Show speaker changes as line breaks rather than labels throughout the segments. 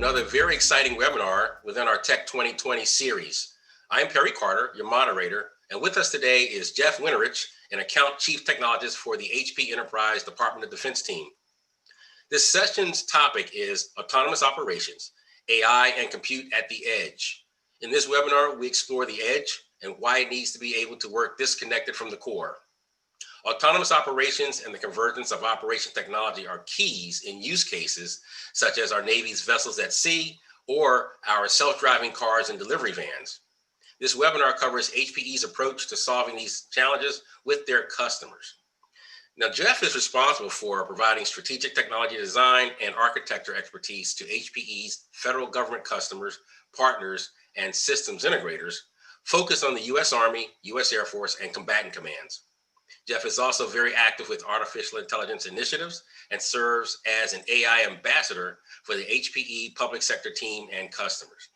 another very exciting webinar within our Tech 2020 series. I'm Perry Carter, your moderator, and with us today is Jeff Winterich, an Account Chief Technologist for the HPE Enterprise Department of Defense team. This session's topic is autonomous operations, AI and compute at the edge. In this webinar, we explore the edge and why it needs to be able to work disconnected from the core. Autonomous operations and the convergence of operation technology are keys in use cases such as our Navy's vessels at sea or our self-driving cars and delivery vans. This webinar covers HPE's approach to solving these challenges with their customers. Now, Jeff is responsible for providing strategic technology design and architecture expertise to HPE's federal government customers, partners, and systems integrators focused on the U.S. Army, U.S. Air Force, and combatant commands. Jeff is also very active with artificial intelligence initiatives and serves as an AI ambassador for the HPE Public Sector team and customers.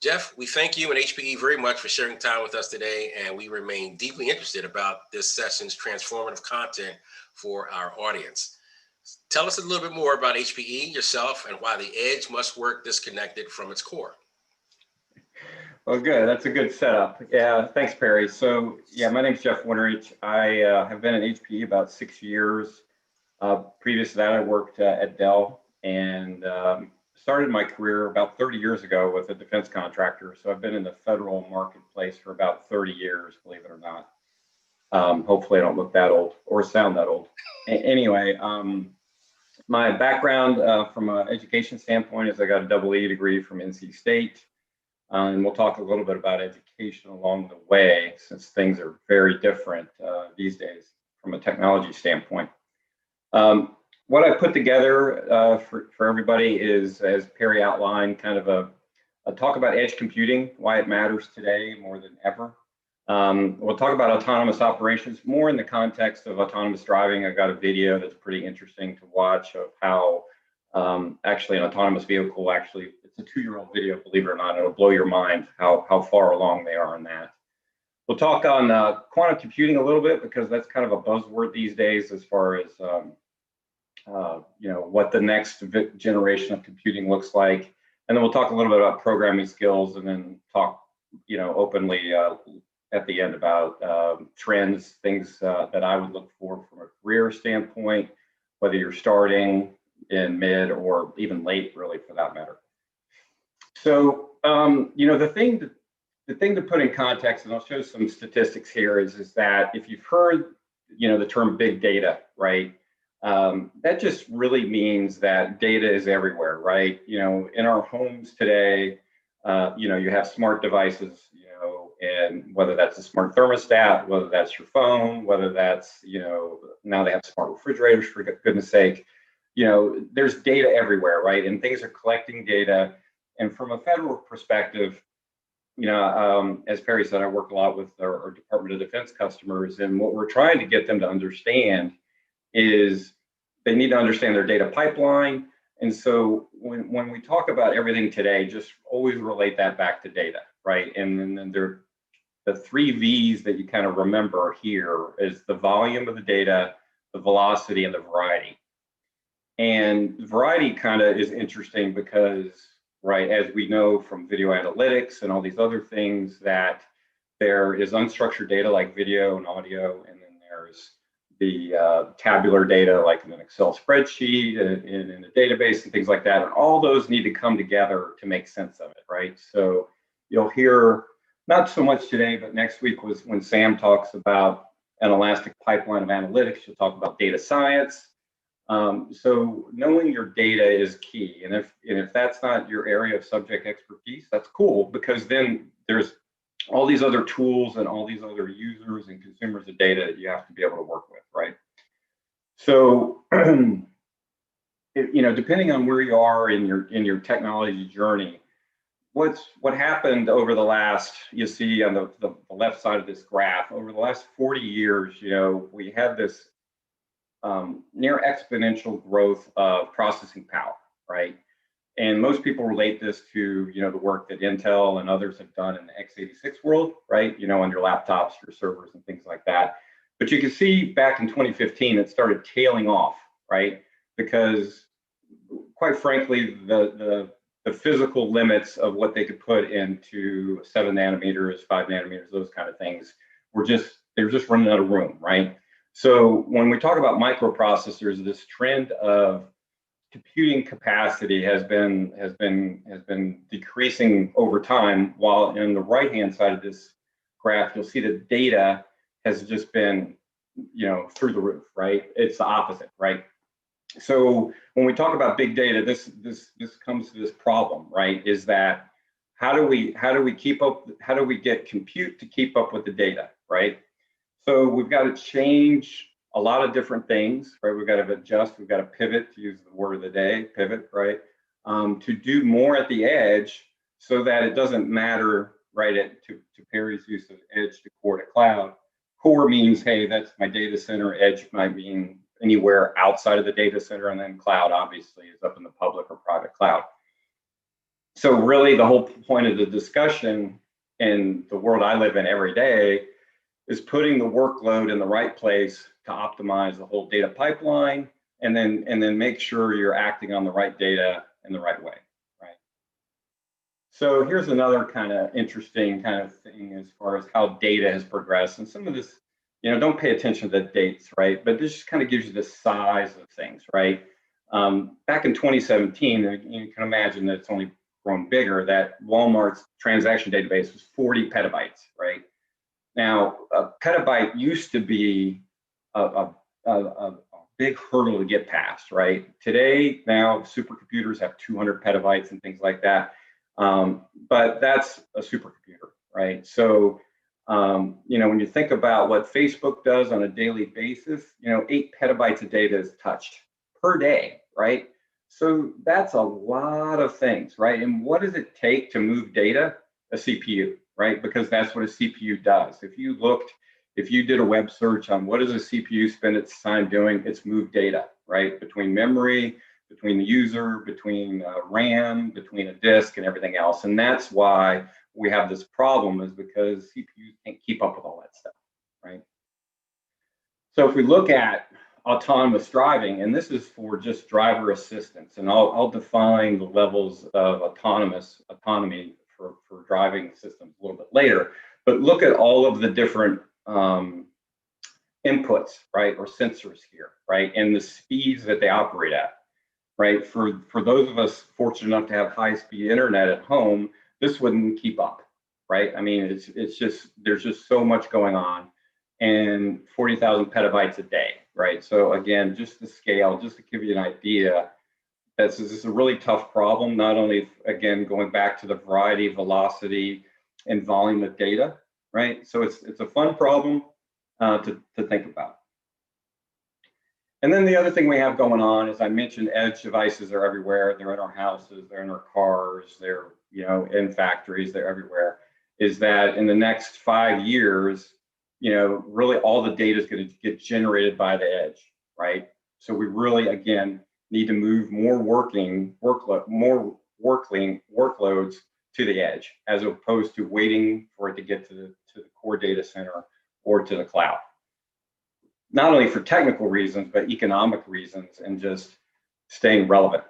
Jeff, we thank you and HPE very much for sharing time with us today, and we remain deeply interested about this session's transformative content for our audience. Tell us a little bit more about HPE, yourself, and why the edge must work disconnected from its core.
Well, good. That's a good setup. Yeah, thanks, Perry. So, yeah, my name's Jeff Winterich. I have been at HPE about 6 years. Previous to that, I worked at Dell and started my career about 30 years ago with a defense contractor. So I've been in the federal marketplace for about 30 years, believe it or not. Hopefully I don't look that old or sound that old. Anyway, my background from an education standpoint is I got a double-E degree from NC State. And we'll talk a little bit about education along the way, since things are very different these days from a technology standpoint. What I put together for everybody is, as Perry outlined, kind of a talk about edge computing, why it matters today more than ever. We'll talk about autonomous operations more in the context of autonomous driving. I got a video that's pretty interesting to watch of how actually an autonomous vehicle, actually, it's a 2-year-old video, believe it or not. It'll blow your mind how far along they are in that. We'll talk on quantum computing a little bit, because that's kind of a buzzword these days as far as what the next generation of computing looks like. And then we'll talk a little bit about programming skills, and then talk openly at the end about trends, things that I would look for from a career standpoint, whether you're starting in mid or even late, really, for that matter. So, the thing to put in context, and I'll show some statistics here, is that if you've heard, the term big data, right? That just really means that data is everywhere, right? In our homes today, you have smart devices, and whether that's a smart thermostat, whether that's your phone, whether that's, now they have smart refrigerators, for goodness sake. There's data everywhere, right? And things are collecting data. And from a federal perspective, as Perry said, I work a lot with our Department of Defense customers, and what we're trying to get them to understand is they need to understand their data pipeline. And so when we talk about everything today, just always relate that back to data, right? And then the 3 V's that you kind of remember here is the volume of the data, the velocity, and the variety. And variety kind of is interesting because, right, as we know from video analytics and all these other things, that there is unstructured data like video and audio, and then there's the tabular data like in an Excel spreadsheet and in a database and things like that. And all those need to come together to make sense of it, right? So you'll hear, not so much today, but next week was when Sam talks about an elastic pipeline of analytics. She'll talk about data science. So knowing your data is key. And if that's not your area of subject expertise, that's cool, because then there's all these other tools and all these other users and consumers of data that you have to be able to work with, right? So, depending on where you are in your technology journey, what happened over the last, you see on the left side of this graph, over the last 40 years, we had this near exponential growth of processing power, right? And most people relate this to, the work that Intel and others have done in the x86 world, right? On your laptops, your servers, and things like that. But you can see back in 2015, it started tailing off, right? Because quite frankly, the the physical limits of what they could put into 7 nanometers, 5 nanometers, those kind of things. They're just running out of room, right? So when we talk about microprocessors, this trend of computing capacity has been decreasing over time, while in the right-hand side of this graph, you'll see that data has just been, through the roof, right? It's the opposite, right? So when we talk about big data, this comes to this problem, right? Is that how do we keep up? How do we get compute to keep up with the data, right? So we've got to change a lot of different things, right? We've got to adjust, we've got to pivot, to use the word of the day, pivot, right? To do more at the edge so that it doesn't matter, right? To Perry's use of edge to core to cloud. Core means, hey, that's my data center. Edge might mean anywhere outside of the data center, and then cloud obviously is up in the public or private cloud. So really the whole point of the discussion in the world I live in every day is putting the workload in the right place to optimize the whole data pipeline, and then make sure you're acting on the right data in the right way, right? So here's another kind of interesting kind of thing as far as how data has progressed. And some of this, don't pay attention to the dates, right? But this just kind of gives you the size of things, right? Back in 2017, you can imagine that it's only grown bigger, that Walmart's transaction database was 40 petabytes, right? Now, a petabyte used to be a big hurdle to get past, right? Today, now supercomputers have 200 petabytes and things like that. But that's a supercomputer, right? So, when you think about what Facebook does on a daily basis, 8 petabytes of data is touched per day, right? So that's a lot of things, right? And what does it take to move data? A CPU, right? Because that's what a CPU does. If you did a web search on what does a CPU spend its time doing, it's move data, right? Between memory, between the user, between RAM, between a disk and everything else. And that's why we have this problem, is because CPUs can't keep up with all that stuff, right? So if we look at autonomous driving, and this is for just driver assistance, and I'll define the levels of autonomy for driving systems a little bit later, but look at all of the different inputs, right, or sensors here, right, and the speeds that they operate at, right? For those of us fortunate enough to have high-speed internet at home, this wouldn't keep up, right? I mean, it's just, there's just so much going on, and 40,000 petabytes a day, right? So again, just the scale, just to give you an idea, this is a really tough problem, not only, again, going back to the variety, velocity, and volume of data, right? So it's a fun problem to think about. And then the other thing we have going on, as I mentioned, edge devices are everywhere. They're in our houses, they're in our cars, they're in factories, they're everywhere. Is that in the next 5 years, really all the data is going to get generated by the edge, right? So we really, again, need to move more workloads to the edge, as opposed to waiting for it to get to the core data center or to the cloud. Not only for technical reasons, but economic reasons, and just staying relevant.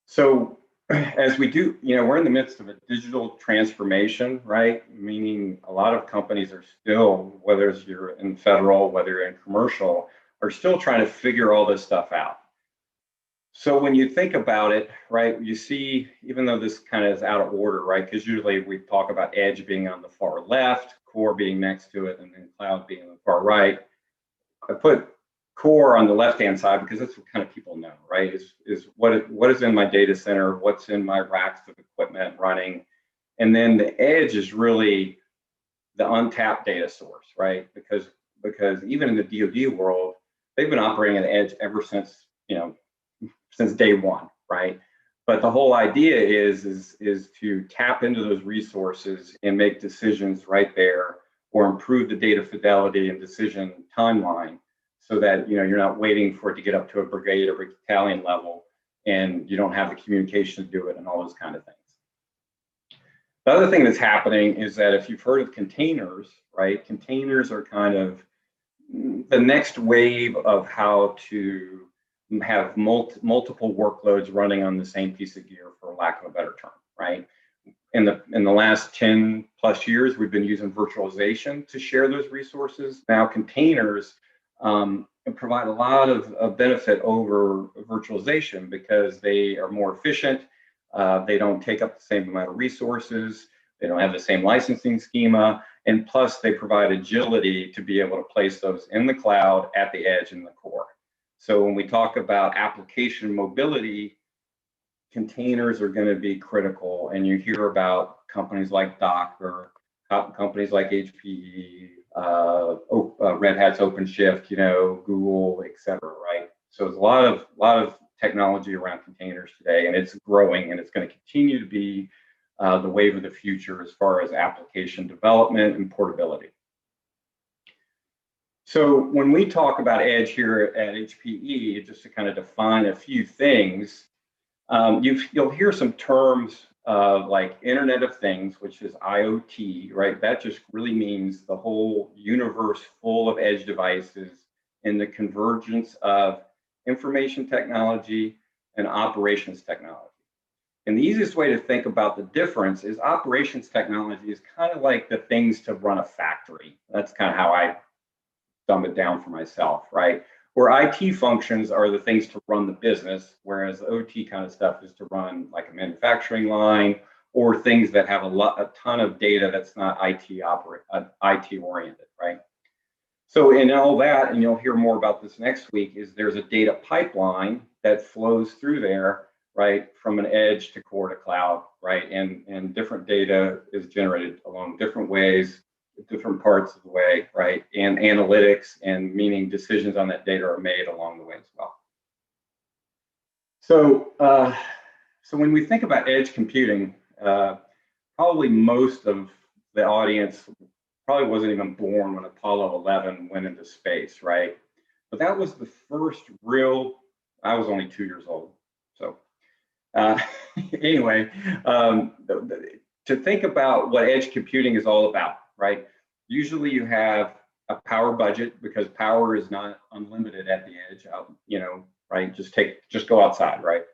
So as we do, we're in the midst of a digital transformation, right? Meaning a lot of companies are still, whether you're in federal, whether you're in commercial, are still trying to figure all this stuff out. So when you think about it, right, you see, even though this kind of is out of order, right, because usually we talk about edge being on the far left, core being next to it, and then cloud being on the far right. I put core on the left-hand side because that's what kind of people know, right? Is what is in my data center, what's in my racks of equipment running, and then the edge is really the untapped data source, right? Because even in the DoD world, they've been operating at edge ever since since day one, right? But the whole idea is to tap into those resources and make decisions right there, or improve the data fidelity and decision timeline, so that you're not waiting for it to get up to a brigade or battalion level, and you don't have the communication to do it, and all those kind of things. The other thing that's happening is that if you've heard of containers, right? Containers are kind of the next wave of how to have multiple workloads running on the same piece of gear, for lack of a better term, right? In the last 10 plus years, we've been using virtualization to share those resources. Now containers provide a lot of benefit over virtualization because they are more efficient. They don't take up the same amount of resources. They don't have the same licensing schema. And plus they provide agility to be able to place those in the cloud, at the edge, and the core. So when we talk about application mobility, containers are going to be critical. And you hear about companies like Docker, companies like HPE, Red Hat's OpenShift, Google, et cetera, right? So there's a lot of technology around containers today, and it's growing, and it's going to continue to be the wave of the future as far as application development and portability. So when we talk about edge here at HPE, just to kind of define a few things, you'll hear some terms like Internet of Things, which is IoT, right? That just really means the whole universe full of edge devices and the convergence of information technology and operations technology. And the easiest way to think about the difference is operations technology is kind of like the things to run a factory. That's kind of how I dumb it down for myself, right? Where IT functions are the things to run the business, whereas the OT kind of stuff is to run like a manufacturing line or things that have a ton of data that's not IT oriented, right? So in all that, and you'll hear more about this next week, is there's a data pipeline that flows through there, right, from an edge to core to cloud, right? And different data is generated along different ways, different parts of the way, right? And analytics, and meaning decisions on that data are made along the way as well. So, so when we think about edge computing, probably most of the audience probably wasn't even born when Apollo 11 went into space, right? But that was the first real, I was only 2 years old. So anyway, to think about what edge computing is all about, right? Usually you have a power budget because power is not unlimited at the edge, right? Just go outside, right?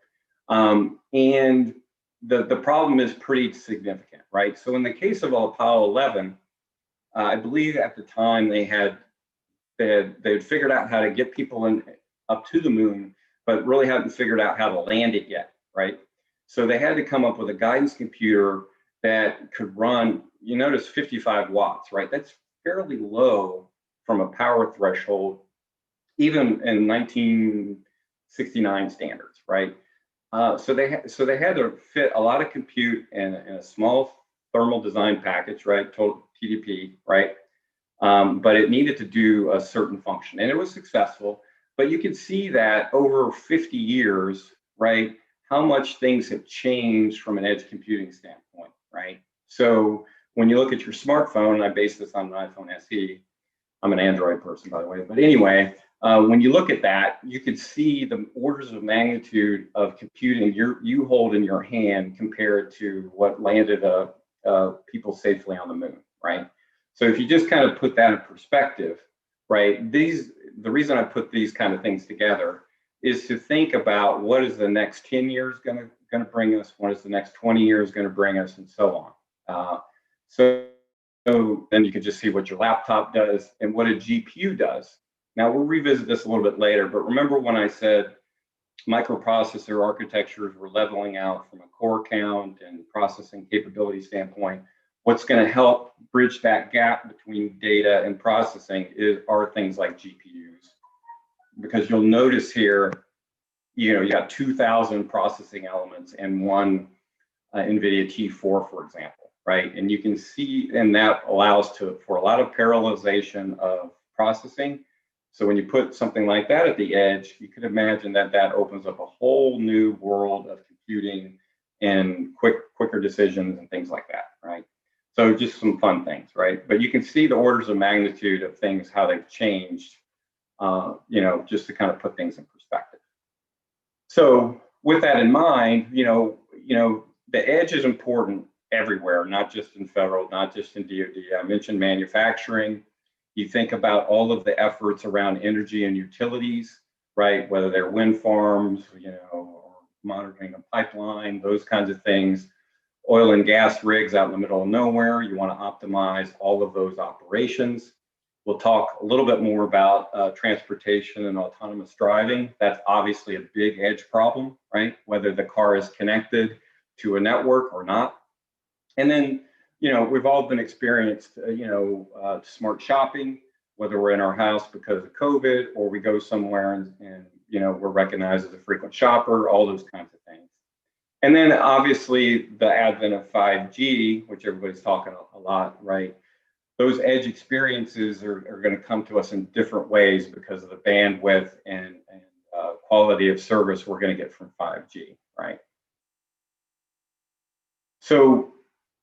And the problem is pretty significant, right? So in the case of Apollo 11, I believe at the time they had figured out how to get people up to the moon, but really hadn't figured out how to land it yet, right? So they had to come up with a guidance computer that could run, you notice 55 watts, right? That's fairly low from a power threshold, even in 1969 standards, right? So they had to fit a lot of compute in a small thermal design package, right? Total TDP, right? But it needed to do a certain function, and it was successful. But you can see that over 50 years, right, how much things have changed from an edge computing standpoint, right? So when you look at your smartphone, I base this on an iPhone SE. I'm an Android person, by the way. But anyway, when you look at that, you can see the orders of magnitude of computing you hold in your hand compared to what landed people safely on the moon, right? So if you just kind of put that in perspective, right, the reason I put these kind of things together is to think about what is the next 10 years going to bring us, what is the next 20 years going to bring us, and so on. So then you can just see what your laptop does and what a GPU does. Now we'll revisit this a little bit later, but remember when I said microprocessor architectures were leveling out from a core count and processing capability standpoint? What's going to help bridge that gap between data and processing are things like GPUs, because you'll notice here, you got 2,000 processing elements and one NVIDIA T4, for example, right? And you can see, and that allows for a lot of parallelization of processing. So when you put something like that at the edge, you could imagine that opens up a whole new world of computing and quicker decisions and things like that, right? So just some fun things, right? But you can see the orders of magnitude of things, how they've changed, just to kind of put things in perspective. So with that in mind, the edge is important everywhere, not just in federal, not just in DoD. I mentioned manufacturing. You think about all of the efforts around energy and utilities. right? Whether they're wind farms, or monitoring a pipeline, those kinds of things. Oil and gas rigs out in the middle of nowhere, you want to optimize all of those operations. We'll talk a little bit more about transportation and autonomous driving. That's obviously a big edge problem, right? Whether the car is connected to a network or not. And then, we've all been experienced, smart shopping, whether we're in our house because of COVID or we go somewhere and we're recognized as a frequent shopper, all those kinds of things. And then obviously the advent of 5G, which everybody's talking a lot, right? Those edge experiences are going to come to us in different ways because of the bandwidth and quality of service we're going to get from 5G, right? So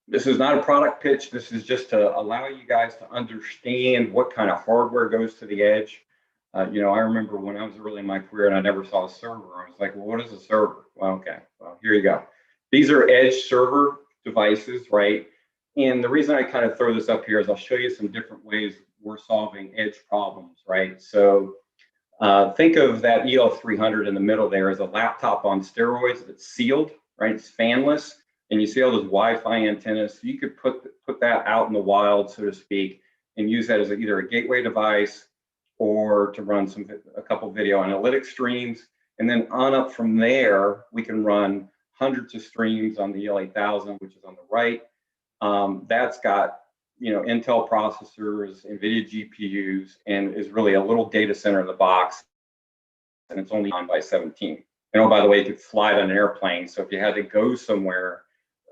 this is not a product pitch. This is just to allow you guys to understand what kind of hardware goes to the edge. I remember when I was early in my career and I never saw a server. I was like, well, what is a server? Well, okay, well, here you go. These are edge server devices, right? And the reason I kind of throw this up here is I'll show you some different ways we're solving edge problems, right? So think of that EL300 in the middle there as a laptop on steroids that's sealed, right? It's fanless, and you see all those Wi-Fi antennas. So you could put that out in the wild, so to speak, and use that as either a gateway device or to run a couple video analytics streams. And then on up from there, we can run hundreds of streams on the EL8000, which is on the right. That's got Intel processors, NVIDIA GPUs, and is really a little data center in the box, and it's only 9x17. And oh, by the way, you could fly it on an airplane. So if you had to go somewhere,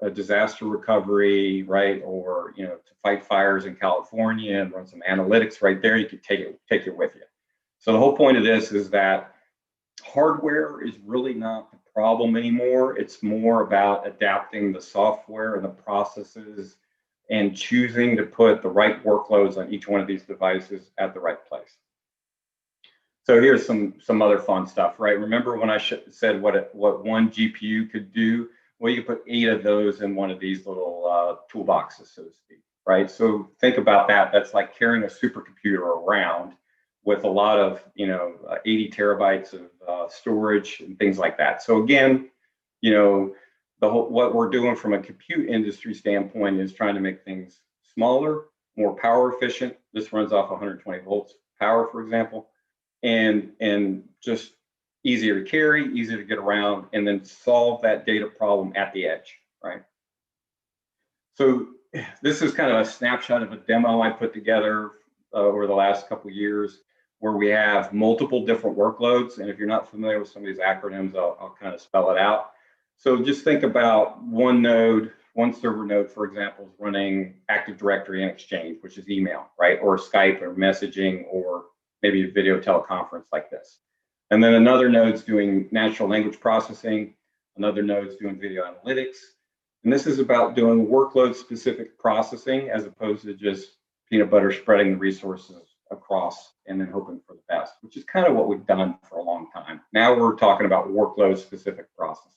a disaster recovery, right, or to fight fires in California and run some analytics right there, you could take it with you. So the whole point of this is that hardware is really not the problem anymore. It's more about adapting the software and the processes and choosing to put the right workloads on each one of these devices at the right place. So here's some other fun stuff, right? Remember when I said what one GPU could do? Well, you could put 8 of those in one of these little toolboxes, so to speak, right? So think about that. That's like carrying a supercomputer around with a lot of 80 terabytes of storage and things like that. So again, what we're doing from a compute industry standpoint is trying to make things smaller, more power efficient. This runs off 120 volts power, for example, and just easier to carry, easier to get around, and then solve that data problem at the edge, right? So this is kind of a snapshot of a demo I put together over the last couple of years, where we have multiple different workloads. And if you're not familiar with some of these acronyms, I'll kind of spell it out. So just think about one server node, for example, is running Active Directory and Exchange, which is email, right? Or Skype or messaging, or maybe a video teleconference like this. And then another node's doing natural language processing. Another node's doing video analytics. And this is about doing workload specific processing as opposed to just peanut butter spreading the resources across and then hoping for the best, which is kind of what we've done for a long time. Now we're talking about workload specific processing.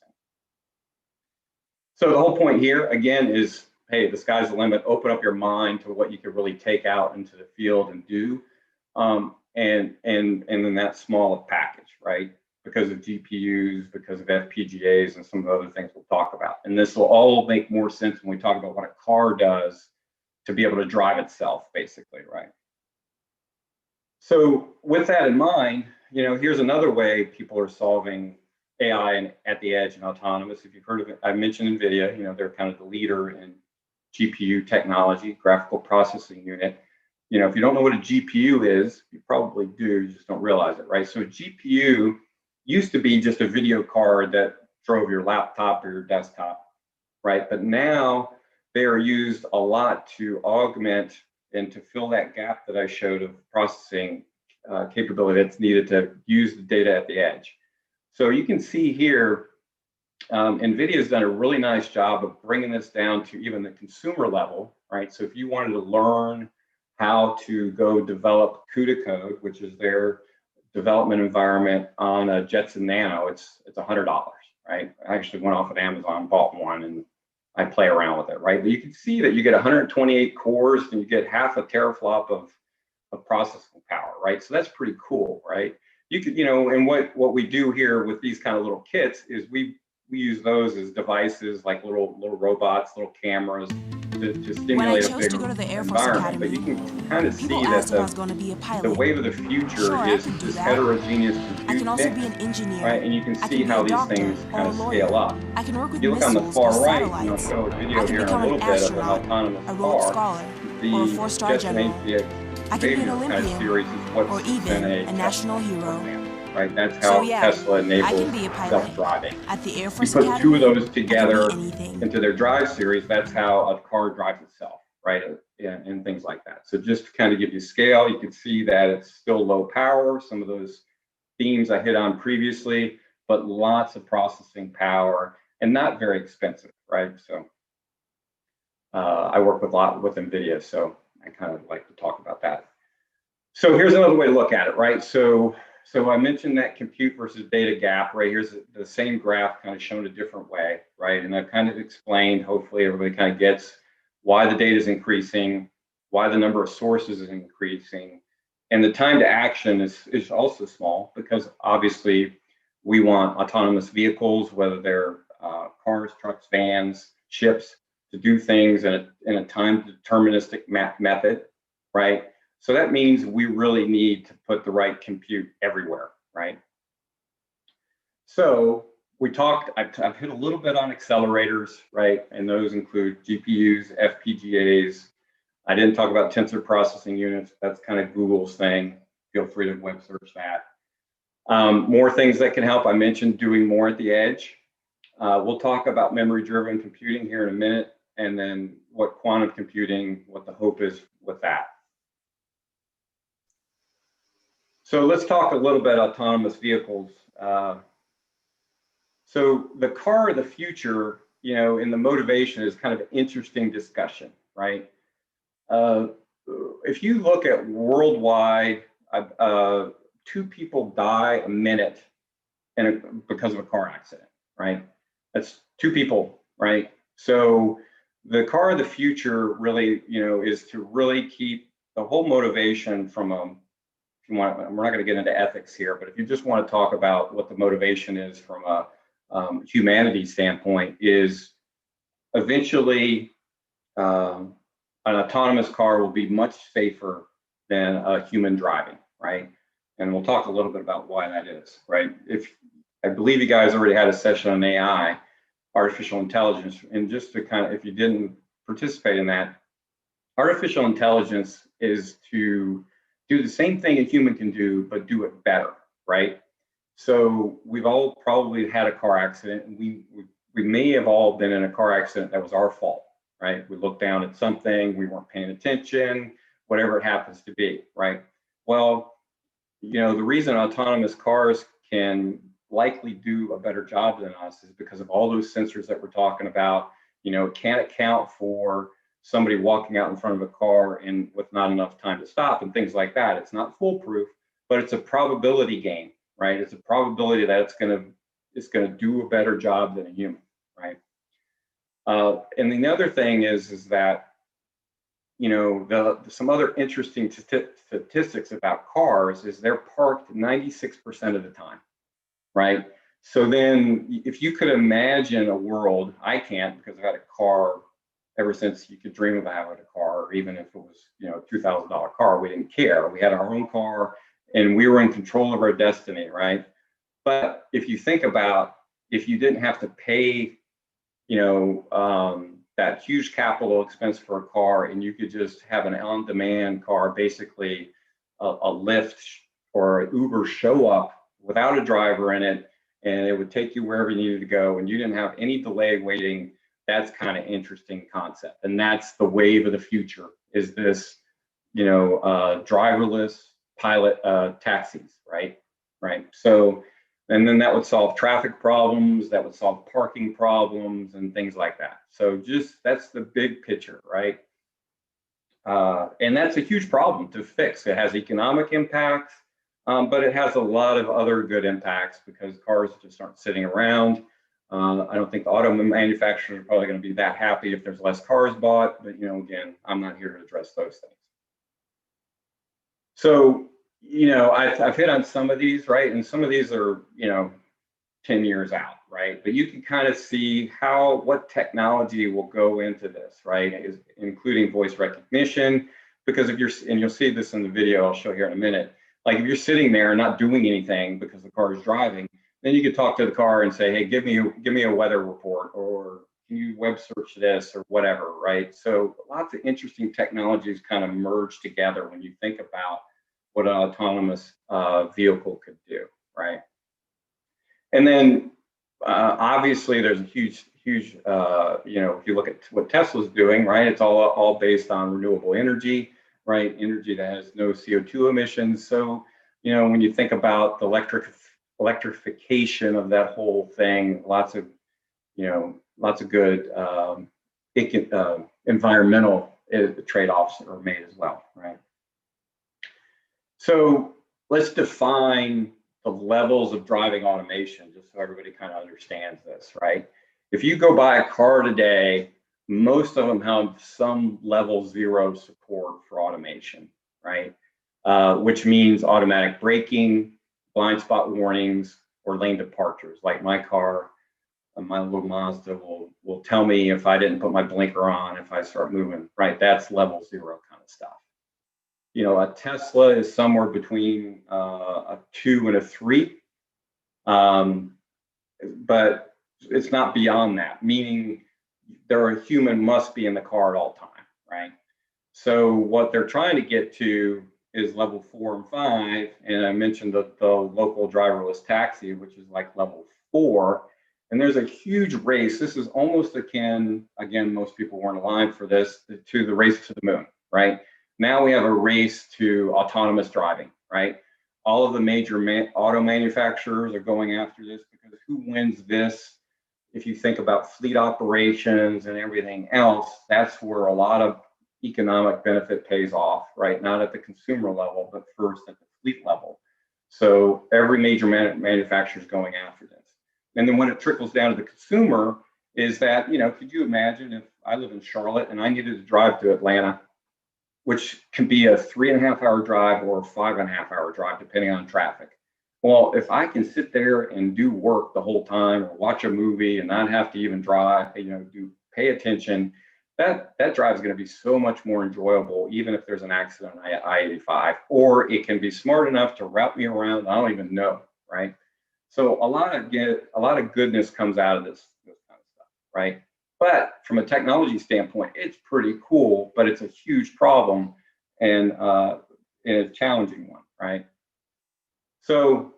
So the whole point here, again, is, hey, the sky's the limit. Open up your mind to what you could really take out into the field and do. And then that small package, right? Because of GPUs, because of FPGAs, and some of the other things we'll talk about. And this will all make more sense when we talk about what a car does to be able to drive itself, basically, right? So with that in mind, here's another way people are solving AI at the edge and autonomous. If you've heard of it, I mentioned NVIDIA, they're kind of the leader in GPU technology, graphical processing unit. If you don't know what a GPU is, you probably do, you just don't realize it, right? So a GPU used to be just a video card that drove your laptop or your desktop, right? But now they are used a lot to augment and to fill that gap that I showed of processing capability that's needed to use the data at the edge. So you can see here, NVIDIA has done a really nice job of bringing this down to even the consumer level, right? So if you wanted to learn how to go develop CUDA code, which is their development environment on a Jetson Nano, it's $100, right? I actually went off of Amazon, bought one, and I play around with it, right? But you can see that you get 128 cores and you get half a teraflop of processing power, right? So that's pretty cool, right? you could, you know, and what we do here with these kind of little kits is we use those as devices, like little robots, little cameras to stimulate a bigger environment. But you can kind of see that the wave of the future is this heterogeneous compute mix, right? And you can see how these things kind of scale up. If you look on the far right, and I'll show a video here in a little bit of an autonomous car, the Destination Xavier kind of series is what's been a national hero, right? That's how Tesla enabled self-driving. You put two of those together into their drive series, that's how a car drives itself, right? And things like that. So just to kind of give you scale, you can see that it's still low power, some of those themes I hit on previously, but lots of processing power and not very expensive, right? So I work with a lot with NVIDIA, so I kind of like to talk about that. So here's another way to look at it, right? So I mentioned that compute versus data gap, right? Here's the same graph kind of shown a different way, right? And I've kind of explained, hopefully everybody kind of gets why the data is increasing, why the number of sources is increasing, and the time to action is also small, because obviously we want autonomous vehicles, whether they're cars, trucks, vans, ships, to do things in a time deterministic method, right? So that means we really need to put the right compute everywhere, right? So we talked, I've hit a little bit on accelerators, right? And those include GPUs, FPGAs. I didn't talk about tensor processing units. That's kind of Google's thing. Feel free to web search that. More things that can help. I mentioned doing more at the edge. We'll talk about memory-driven computing here in a minute, and then what quantum computing, what the hope is with that. So let's talk a little bit autonomous vehicles. So the car of the future, you know, in the motivation is kind of an interesting discussion, right? If you look at worldwide, 2 people die a minute because of a car accident, right? That's 2 people, right? So the car of the future really, you know, is to really keep the whole motivation from if you want, we're not going to get into ethics here, but if you just want to talk about what the motivation is from a humanity standpoint, is eventually an autonomous car will be much safer than a human driving, right? And we'll talk a little bit about why that is, right? I believe you guys already had a session on AI, artificial intelligence, and just to kind of, if you didn't participate in that, artificial intelligence is to do the same thing a human can do, but do it better, right? So we've all probably had a car accident, and we may have all been in a car accident that was our fault, right? We looked down at something, we weren't paying attention, whatever it happens to be, right? Well, you know, the reason autonomous cars can likely do a better job than us is because of all those sensors that we're talking about. You know, it can't account for somebody walking out in front of a car and with not enough time to stop and things like that. It's not foolproof, but it's a probability game, right? It's a probability that it's gonna do a better job than a human, right? And the other thing is that, you know, some other interesting statistics about cars is they're parked 96% of the time, right? So then if you could imagine a world, I can't because I've had a car ever since you could dream about having a car, or even if it was, you know, a $2,000 car, we didn't care. We had our own car and we were in control of our destiny, right? But if you think about, if you didn't have to pay, you know, that huge capital expense for a car, and you could just have an on-demand car, basically a Lyft or an Uber show up without a driver in it, and it would take you wherever you needed to go, and you didn't have any delay waiting. That's kind of interesting concept, and that's the wave of the future. Is this, you know, driverless pilot taxis, right? Right. So, and then that would solve traffic problems, that would solve parking problems, and things like that. So, just that's the big picture, right? And that's a huge problem to fix. It has economic impacts, but it has a lot of other good impacts because cars just aren't sitting around. I don't think the auto manufacturers are probably going to be that happy if there's less cars bought, but, you know, again, I'm not here to address those things. So, You know, I've hit on some of these, right? And some of these are, you know, 10 years out, right? But you can kind of see what technology will go into this, right? Including voice recognition, because if you're, and you'll see this in the video I'll show here in a minute, like if you're sitting there and not doing anything because the car is driving, then you could talk to the car and say, hey, give me a weather report, or can you web search this, or whatever, right? So lots of interesting technologies kind of merge together when you think about what an autonomous vehicle could do, right? And then obviously there's a huge, you know, if you look at what Tesla's doing, right, it's all based on renewable energy, right? Energy that has no CO2 emissions. So, you know, when you think about the electrification of that whole thing, lots of good environmental trade-offs are made as well, right? So let's define the levels of driving automation, just so everybody kind of understands this, right? If you go buy a car today, most of them have some level 0 support for automation, right? Which means automatic braking, blind spot warnings, or lane departures. Like my car, my little Mazda will tell me if I didn't put my blinker on, if I start moving, right? That's level 0 kind of stuff. You know, a Tesla is somewhere between a 2 and a 3, but it's not beyond that, meaning a human must be in the car at all time, right? So what they're trying to get to is level 4 and 5, and I mentioned the local driverless taxi, which is like level 4, and there's a huge race. This is almost akin, again, most people weren't alive for this, to the race to the moon, right? Now we have a race to autonomous driving, right? All of the major auto manufacturers are going after this, because who wins this? If you think about fleet operations and everything else, that's where a lot of economic benefit pays off, right? Not at the consumer level, but first at the fleet level. So every major manufacturer is going after this. And then when it trickles down to the consumer, is that, you know, could you imagine if I live in Charlotte and I needed to drive to Atlanta, which can be a 3.5-hour drive or a 5.5-hour drive, depending on traffic. Well, if I can sit there and do work the whole time, or watch a movie and not have to even drive, you know, pay attention, that drive is going to be so much more enjoyable, even if there's an accident on I-85, or it can be smart enough to route me around I don't even know, right? So a lot of goodness comes out of this kind of stuff, right? But from a technology standpoint, it's pretty cool, but it's a huge problem and a challenging one, right? So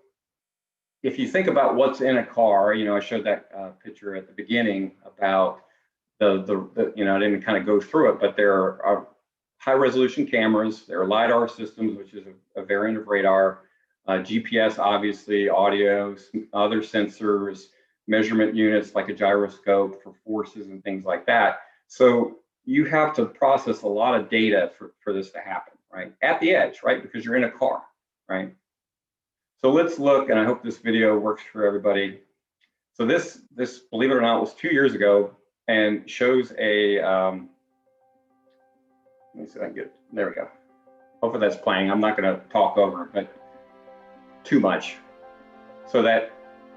if you think about what's in a car, you know, I showed that picture at the beginning about the you know, I didn't kind of go through it, but there are high resolution cameras, there are LiDAR systems, which is a variant of radar, GPS, obviously, audio, other sensors, measurement units like a gyroscope for forces and things like that. So you have to process a lot of data for this to happen, right? At the edge, right? Because you're in a car, right? So let's look, and I hope this video works for everybody. So this, believe it or not, was 2 years ago, and shows a, let me see if I can get, there we go. Hopefully that's playing. I'm not gonna talk over it, but too much. So that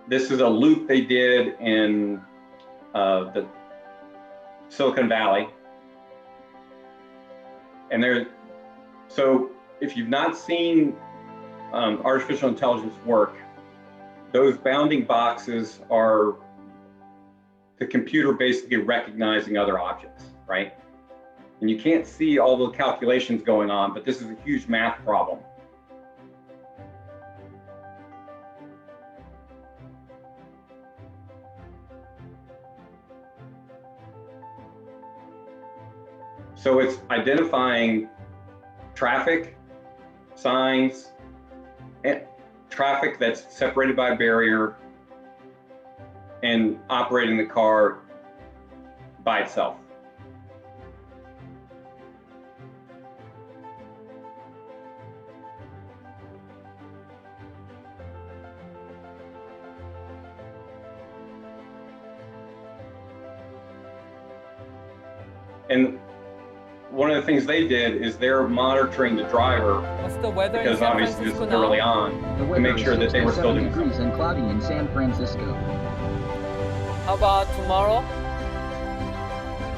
this is a loop they did in the Silicon Valley. And so if you've not seen artificial intelligence work, those bounding boxes are the computer basically recognizing other objects, right? And you can't see all the calculations going on, but this is a huge math problem. So it's identifying traffic, signs, and traffic that's separated by a barrier, and operating the car by itself. And one of the things they did is they're monitoring the driver
What's the weather
because
in San
obviously this
Francisco
is early
now?
on
The
to
weather
make sure
is
that they were still
67
doing
degrees
something.
and cloudy in San Francisco.
How about tomorrow?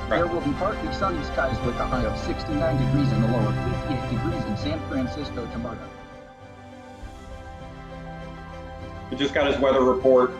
There will be partly sunny skies with a high of 69 degrees and a low of 58 degrees in San Francisco tomorrow.
He just got his weather report.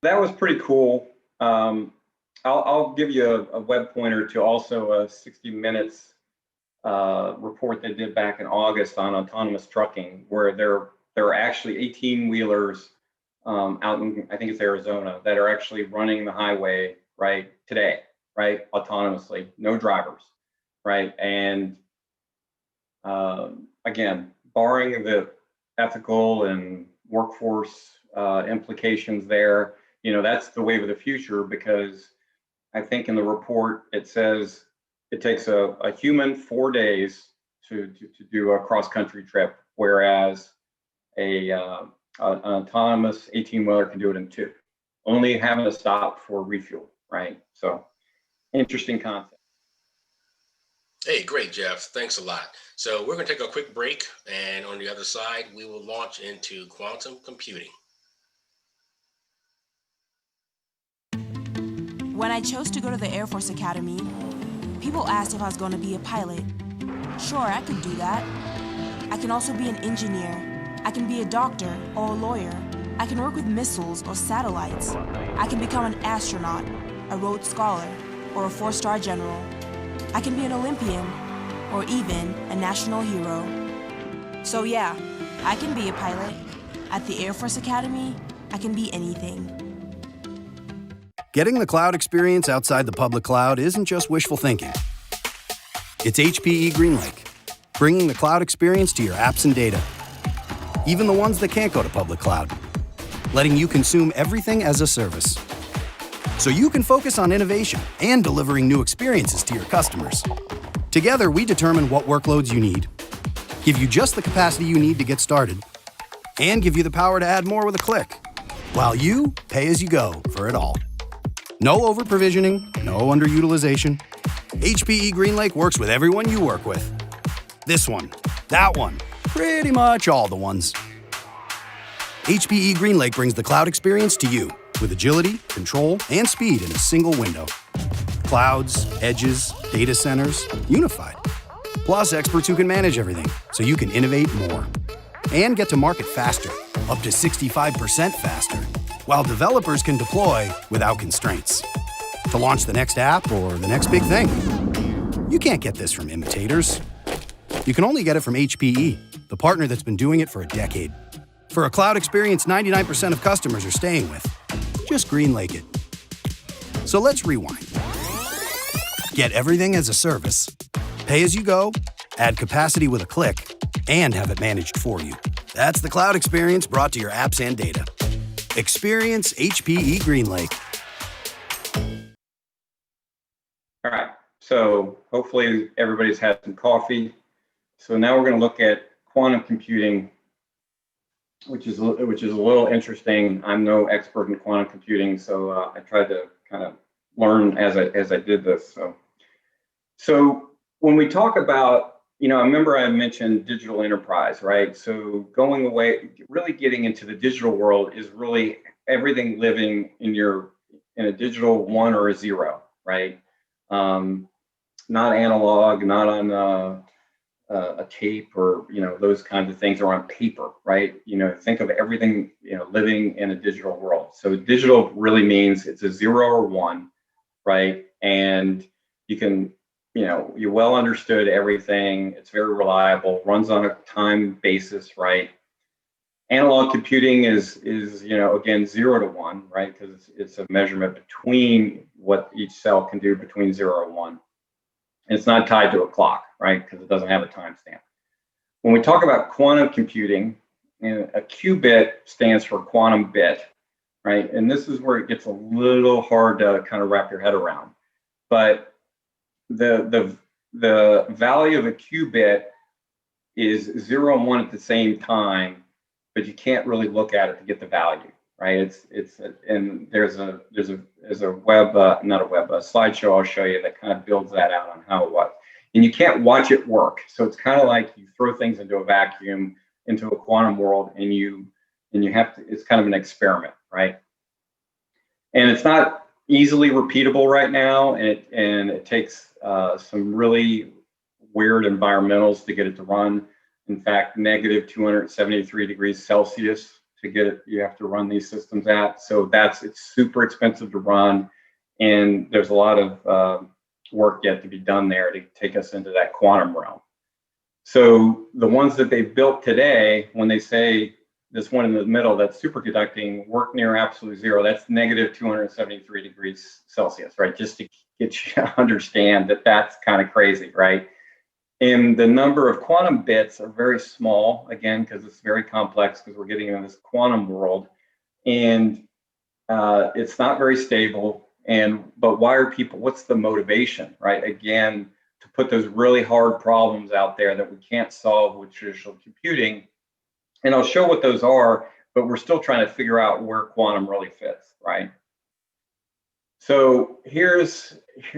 That was pretty cool. I'll give you a web pointer to also a 60 Minutes report they did back in August on autonomous trucking, where there are actually 18-wheelers out in, I think it's Arizona, that are actually running the highway right today, right, autonomously, no drivers, right? And again, barring the ethical and workforce implications there, you know, that's the wave of the future, because I think in the report it says it takes a human 4 days to do a cross-country trip, whereas an autonomous 18-wheeler can do it in 2, only having to stop for refuel, right? So interesting concept.
Hey, great, Jeff. Thanks a lot. So we're going to take a quick break, and on the other side, we will launch into quantum computing.
When I chose to go to the Air Force Academy, people asked if I was going to be a pilot. Sure, I could do that. I can also be an engineer. I can be a doctor or a lawyer. I can work with missiles or satellites. I can become an astronaut, a Rhodes Scholar, or a 4-star general. I can be an Olympian, or even a national hero. So yeah, I can be a pilot. At the Air Force Academy, I can be anything.
Getting the cloud experience outside the public cloud isn't just wishful thinking. It's HPE GreenLake, bringing the cloud experience to your apps and data, even the ones that can't go to public cloud, letting you consume everything as a service. So you can focus on innovation and delivering new experiences to your customers. Together, we determine what workloads you need, give you just the capacity you need to get started, and give you the power to add more with a click, while you pay as you go for it all. No over-provisioning, no underutilization. HPE GreenLake works with everyone you work with. This one, that one, pretty much all the ones. HPE GreenLake brings the cloud experience to you with agility, control, and speed in a single window. Clouds, edges, data centers, unified. Plus experts who can manage everything so you can innovate more. And get to market faster, up to 65% faster, while developers can deploy without constraints. To launch the next app or the next big thing. You can't get this from imitators. You can only get it from HPE, the partner that's been doing it for a decade. For a cloud experience 99% of customers are staying with. Just GreenLake it. So let's rewind. Get everything as a service. Pay as you go, add capacity with a click, and have it managed for you. That's the cloud experience brought to your apps and data. Experience HPE GreenLake.
All right, so hopefully everybody's had some coffee. So now we're going to look at quantum computing, which is a little interesting. I'm no expert in quantum computing, so I tried to kind of learn as I did this. So when we talk about, you know, I remember I mentioned digital enterprise, right? So going away, really getting into the digital world is really everything living in a digital 1 or a 0, right? Not analog, not on a tape or, those kinds of things, or on paper, right? Think of everything, living in a digital world. So digital really means it's a 0 or 1, right? And you can, you well understood everything. It's very reliable, runs on a time basis, right? Analog computing is again 0 to 1, right? Because it's a measurement between what each cell can do between 0 and 1. And it's not tied to a clock, right? Because it doesn't have a timestamp. When we talk about quantum computing, a qubit stands for quantum bit, right? And this is where it gets a little hard to kind of wrap your head around. But the value of a qubit is 0 and 1 at the same time, but you can't really look at it to get the value, right? And there's a slideshow I'll show you that kind of builds that out on how it was. And you can't watch it work. So it's kind of like you throw things into a vacuum, into a quantum world, and you have to, it's kind of an experiment, right? And it's not easily repeatable right now, and it takes some really weird environmentals to get it to run. In fact, negative 273 degrees Celsius to get it, you have to run these systems at. So it's super expensive to run, and there's a lot of work yet to be done there to take us into that quantum realm. So the ones that they've built today, when they say this one in the middle that's superconducting, work near absolute zero, that's negative 273 degrees Celsius, right? Just to get you to understand that that's kind of crazy, right? And the number of quantum bits are very small, again, because it's very complex, because we're getting into this quantum world, and it's not very stable. But why are people, what's the motivation, right? Again, to put those really hard problems out there that we can't solve with traditional computing. And I'll show what those are, but we're still trying to figure out where quantum really fits, right? So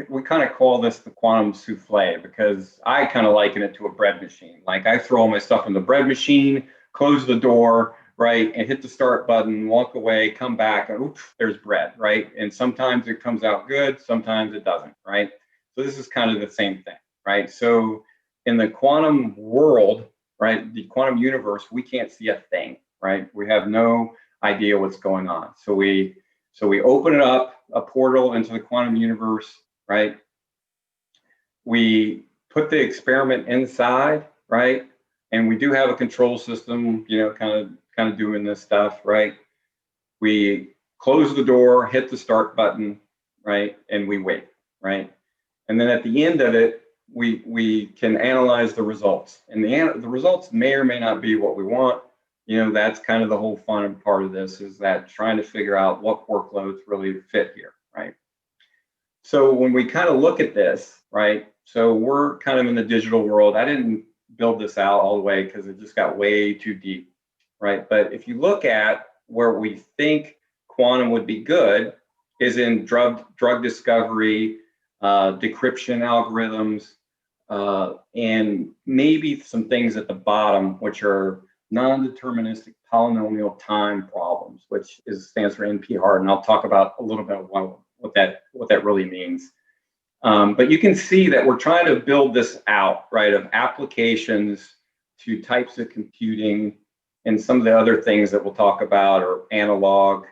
we kind of call this the quantum souffle, because I kind of liken it to a bread machine. Like, I throw all my stuff in the bread machine, close the door, right, and hit the start button, walk away, come back, and oops, there's bread, right? And sometimes it comes out good, sometimes it doesn't, right? So this is kind of the same thing, right? So in the quantum world, right, the quantum universe, we can't see a thing, right? We have no idea what's going on. So we open it up, a portal into the quantum universe, right? We put the experiment inside, right? And we do have a control system, kind of doing this stuff, right? We close the door, hit the start button, right? And we wait, right? And then at the end of it, we can analyze the results. And the results may or may not be what we want. That's kind of the whole fun part of this, is that trying to figure out what workloads really fit here, right? So when we kind of look at this, right? So we're kind of in the digital world. I didn't build this out all the way because it just got way too deep, right? But if you look at where we think quantum would be good, is in drug discovery, decryption algorithms, and maybe some things at the bottom, which are non-deterministic polynomial time problems, which stands for NP-hard, and I'll talk about a little bit of what that really means. But you can see that we're trying to build this out, right, of applications to types of computing, and some of the other things that we'll talk about are analog.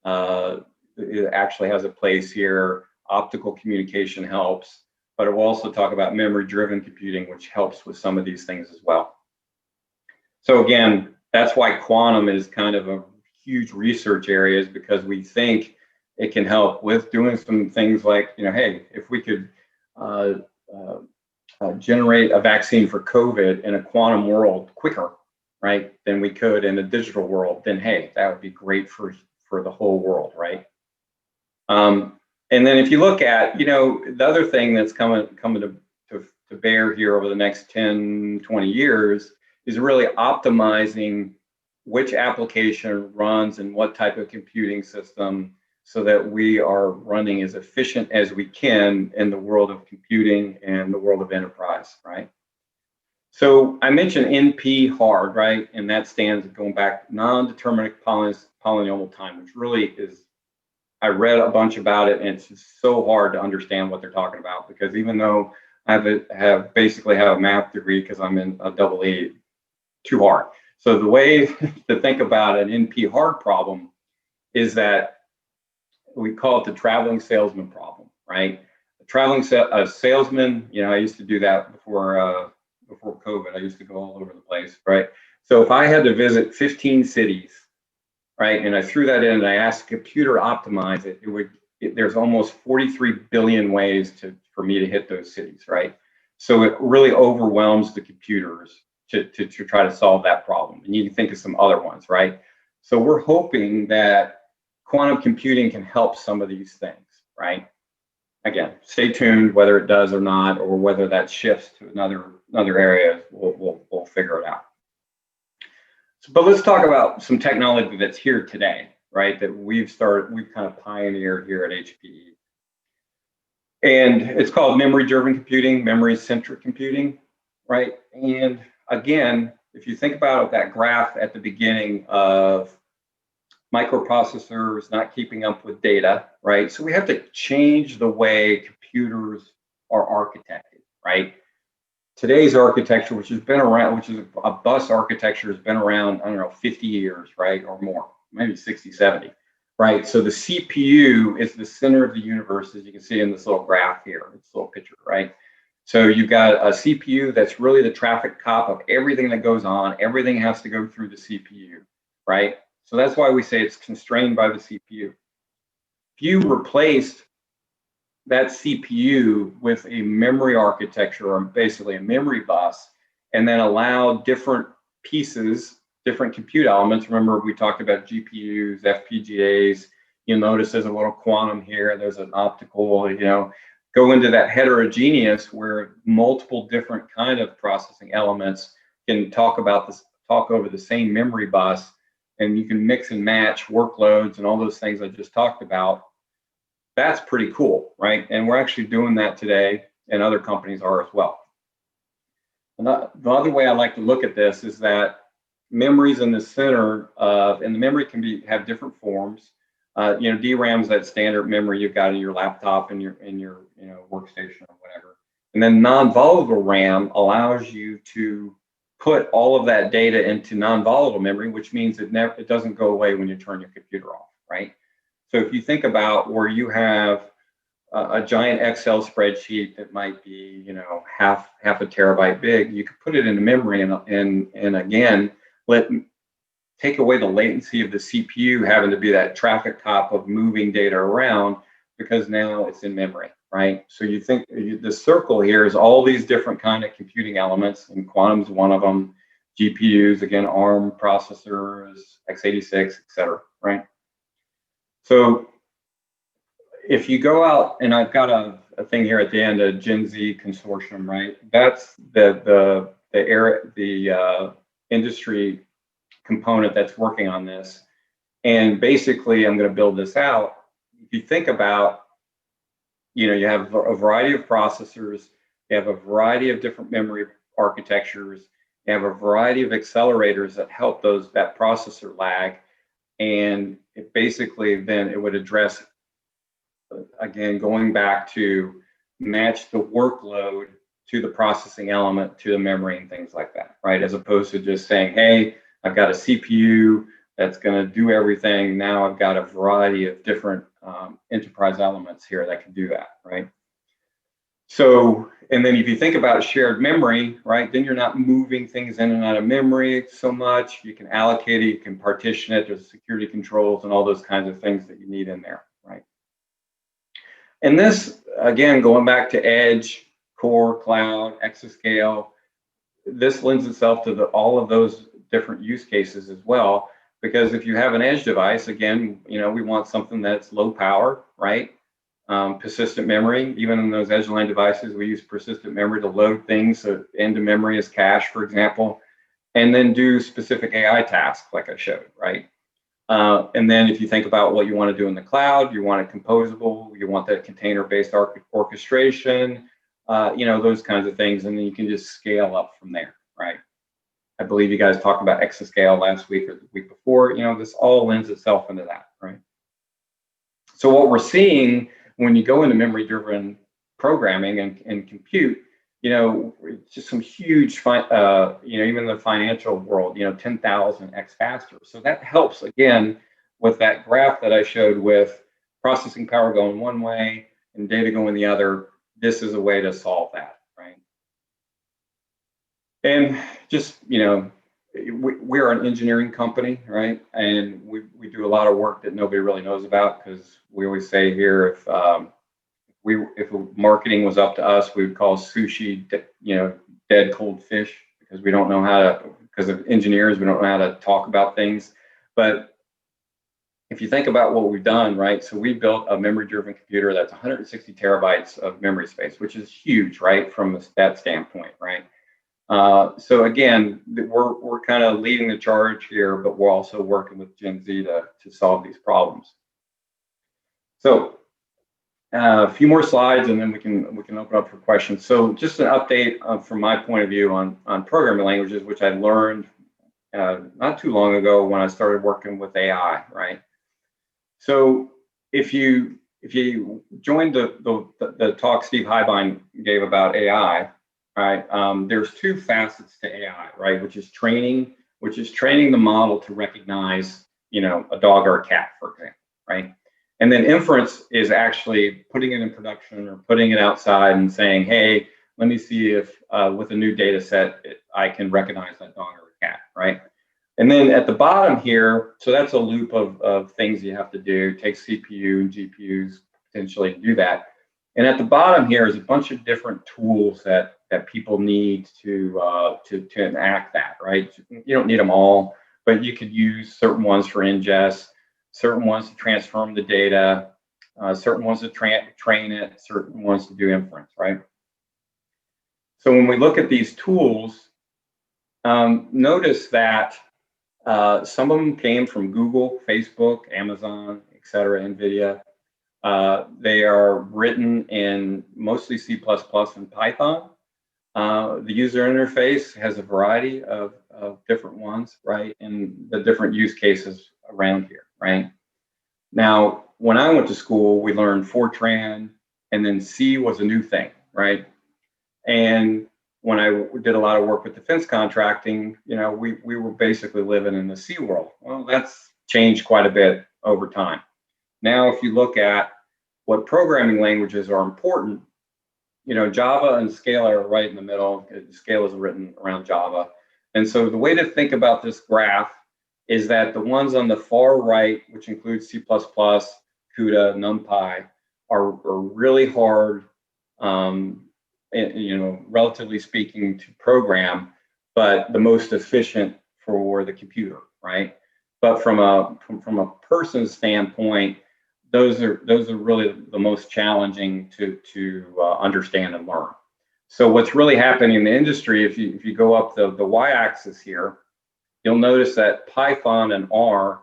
It actually has a place here. Optical communication helps, but we'll also talk about memory-driven computing, which helps with some of these things as well. So again, that's why quantum is kind of a huge research area, is because we think it can help with doing some things like, hey, if we could generate a vaccine for COVID in a quantum world quicker, right, than we could in a digital world, then hey, that would be great for the whole world, right? And then if you look at, the other thing that's coming to bear here over the next 10, 20 years is really optimizing which application runs and what type of computing system, so that we are running as efficient as we can in the world of computing and the world of enterprise, right? So I mentioned NP-hard, right? And that stands, going back, non-deterministic polynomial time, which really is, I read a bunch about it, and it's just so hard to understand what they're talking about, because even though basically have a math degree because I'm in a double E, too hard. So the way to think about an NP hard problem is that we call it the traveling salesman problem, right? A salesman, I used to do that before COVID. I used to go all over the place, right? So if I had to visit 15 cities, right, and I threw that in and I asked the computer to optimize it, there's almost 43 billion ways for me to hit those cities, right? So it really overwhelms the computers to try to solve that problem. And you can think of some other ones, right? So we're hoping that quantum computing can help some of these things, right? Again, stay tuned whether it does or not, or whether that shifts to another area. We'll figure it out. But let's talk about some technology that's here today, right? That we've kind of pioneered here at HPE. And it's called memory-driven computing, memory-centric computing, right? And again, if you think about that graph at the beginning of microprocessors not keeping up with data, right? So we have to change the way computers are architected, right? Today's architecture, which is a bus architecture, has been around, I don't know, 50 years, right? Or more, maybe 60, 70, right? So the CPU is the center of the universe, as you can see in this little graph here, this little picture, right? So you've got a CPU that's really the traffic cop of everything that goes on. Everything has to go through the CPU, right? So that's why we say it's constrained by the CPU. If you replaced that CPU with a memory architecture, or basically a memory bus, and then allow different pieces, different compute elements. Remember, we talked about GPUs, FPGAs. You'll notice there's a little quantum here. There's an optical, go into that heterogeneous where multiple different kind of processing elements can talk over the same memory bus, and you can mix and match workloads and all those things I just talked about. That's pretty cool, right? And we're actually doing that today, and other companies are as well. And the other way I like to look at this is that memory's in the center of, and the memory can have different forms. DRAM's that standard memory you've got in your laptop and your workstation or whatever. And then non-volatile RAM allows you to put all of that data into non-volatile memory, which means it doesn't go away when you turn your computer off, right? So if you think about where you have a giant Excel spreadsheet that might be, half a terabyte big, you could put it into memory and again, take away the latency of the CPU having to be that traffic cop of moving data around, because now it's in memory, right? So you think the circle here is all these different kind of computing elements, and quantum's one of them. GPUs, again, ARM processors, x86, et cetera, right? So if you go out, and I've got a thing here at the end, a Gen Z consortium, right? That's the industry component that's working on this. And basically, I'm going to build this out. If you think about, you have a variety of processors, you have a variety of different memory architectures, you have a variety of accelerators that help that processor lag. And it basically then it would address, again, going back to match the workload to the processing element, to the memory and things like that, right? As opposed to just saying, hey, I've got a CPU that's going to do everything. Now I've got a variety of different enterprise elements here that can do that, right? So, and then if you think about shared memory, right, then you're not moving things in and out of memory so much. You can allocate it, you can partition it, there's security controls and all those kinds of things that you need in there, right? And this, again, going back to edge, core, cloud, exascale, this lends itself to all of those different use cases as well. Because if you have an edge device, again, we want something that's low power, right? Persistent memory, even in those edge line devices, we use persistent memory to load things. So into memory as cache, for example, and then do specific AI tasks like I showed, right? And then if you think about what you want to do in the cloud, you want it composable, you want that container-based orchestration, those kinds of things. And then you can just scale up from there, right? I believe you guys talked about exascale last week or the week before. This all lends itself into that, right? So what we're seeing when you go into memory-driven programming and compute just some huge, even the financial world, 10,000x faster. So that helps, again, with that graph that I showed with processing power going one way and data going the other. This is a way to solve that, right? And just, we're an engineering company, right? And we do a lot of work that nobody really knows about, because we always say here, if marketing was up to us, we would call sushi, dead cold fish, because we don't know how to, because of engineers, we don't know how to talk about things. But if you think about what we've done, right? So we built a memory-driven computer that's 160 terabytes of memory space, which is huge, right? From that standpoint, right? So again, we're kind of leading the charge here, but we're also working with Gen Z to solve these problems. So a few more slides, and then we can open up for questions. So just an update from my point of view on programming languages, which I learned not too long ago when I started working with AI, right? So if you joined the talk Steve Highbine gave about AI, right? There's two facets to AI, right? Which is training the model to recognize, a dog or a cat, for example, right? And then inference is actually putting it in production or putting it outside and saying, hey, let me see if with a new data set, I can recognize that dog or a cat, right? And then at the bottom here, so that's a loop of things you have to do. It takes CPU and GPUs potentially to do that. And at the bottom here is a bunch of different tools that people need to enact that, right? You don't need them all, but you could use certain ones for ingest, certain ones to transform the data, certain ones to train it, certain ones to do inference, right? So when we look at these tools, notice that some of them came from Google, Facebook, Amazon, et cetera, NVIDIA. They are written in mostly C++ and Python. The user interface has a variety of different ones, right? And the different use cases around here, right? Now, when I went to school, we learned Fortran, and then C was a new thing, right? And when I did a lot of work with defense contracting, we were basically living in the C world. Well, that's changed quite a bit over time. Now, if you look at what programming languages are important, Java and Scala are right in the middle. Scala is written around Java. And so the way to think about this graph is that the ones on the far right, which include C++, CUDA, NumPy, are really hard, relatively speaking, to program, but the most efficient for the computer, right? But from a person's standpoint, those are really the most challenging to understand and learn. So what's really happening in the industry, if you go up the y-axis here, you'll notice that Python and R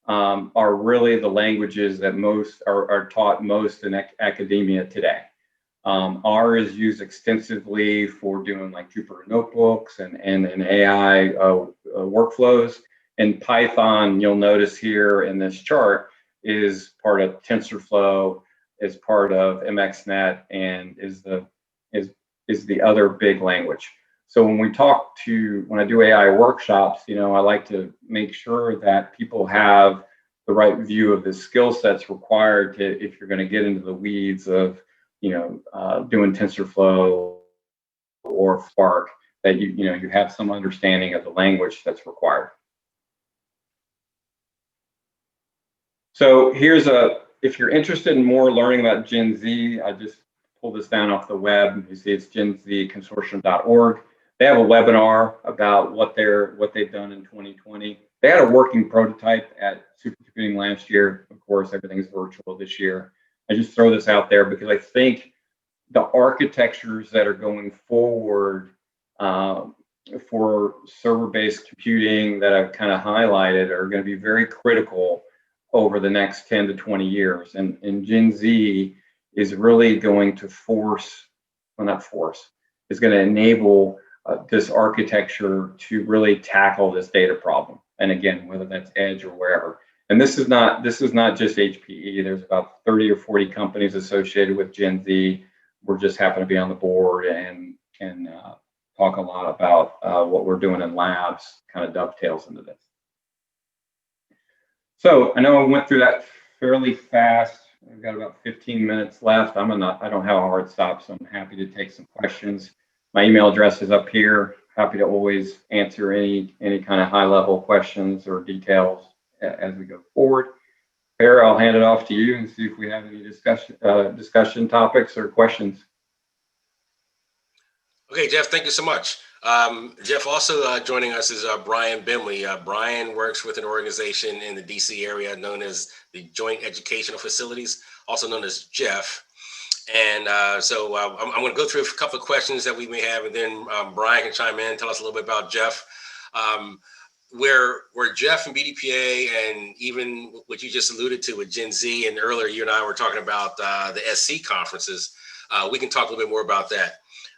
are really the languages that most are taught most in academia today. R is used extensively for doing like Jupyter notebooks and AI workflows. And Python, you'll notice here in this chart, is part of TensorFlow, is part of MXNet, and is the other big language. So when I do AI workshops, I like to make sure that people have the right view of the skill sets required if you're going to get into the weeds of, doing TensorFlow or Spark, that you have some understanding of the language that's required. So if you're interested in more learning about Gen Z, I just pulled this down off the web. You see it's genzconsortium.org. They have a webinar about what they've done in 2020. They had a working prototype at Supercomputing last year. Of course, everything's virtual this year. I just throw this out there because I think the architectures that are going forward for server-based computing that I've kind of highlighted are going to be very critical over the next 10 to 20 years. And Gen Z is really going to is going to enable this architecture to really tackle this data problem. And again, whether that's edge or wherever. And this is not just HPE. There's about 30 or 40 companies associated with Gen Z. We just happen to be on the board, and can talk a lot about what we're doing in labs, kind of dovetails into this. So I know I went through that fairly fast. We've got about 15 minutes left. I don't have a hard stop, so I'm happy to take some questions. My email address is up here. Happy to always answer any kind of high-level questions or details as we go forward. Perry, I'll hand it off to you and see if we have any discussion topics or questions.
Okay, Jeff, thank you so much. Jeff, also joining us is Brian Bimley. Brian works with an organization in the DC area known as the Joint Educational Facilities, also known as Jeff. And so I'm going to go through a couple of questions that we may have, and then Brian can chime in, tell us a little bit about Jeff. Where Jeff and BDPA, and even what you just alluded to with Gen Z, and earlier you and I were talking about the SC conferences, we can talk a little bit more about that.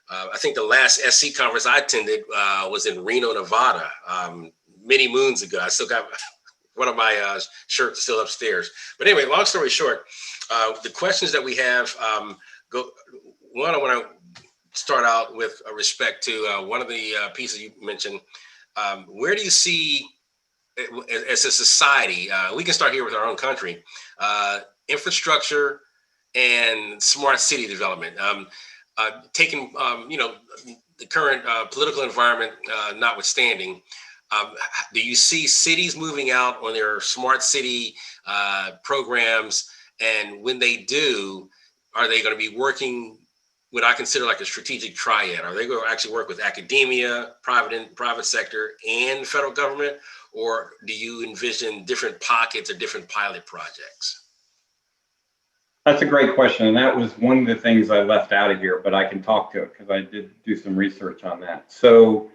I think the last SC conference I attended was in Reno, Nevada, many moons ago. I still got one of my shirts still upstairs. But anyway, long story short, the questions that we have, I want to start out with respect to one of the pieces you mentioned. Where do you see, as a society, we can start here with our own country, infrastructure and smart city development? Taking the current political environment notwithstanding, do you see cities moving out on their smart city programs? And when they do, are they going to be working what I consider like a strategic triad? Are they going to actually work with academia, private sector, and federal government? Or do you envision different pockets or different pilot projects?
That's a great question, and that was one of the things I left out of here, but I can talk to it because I did do some research on that. So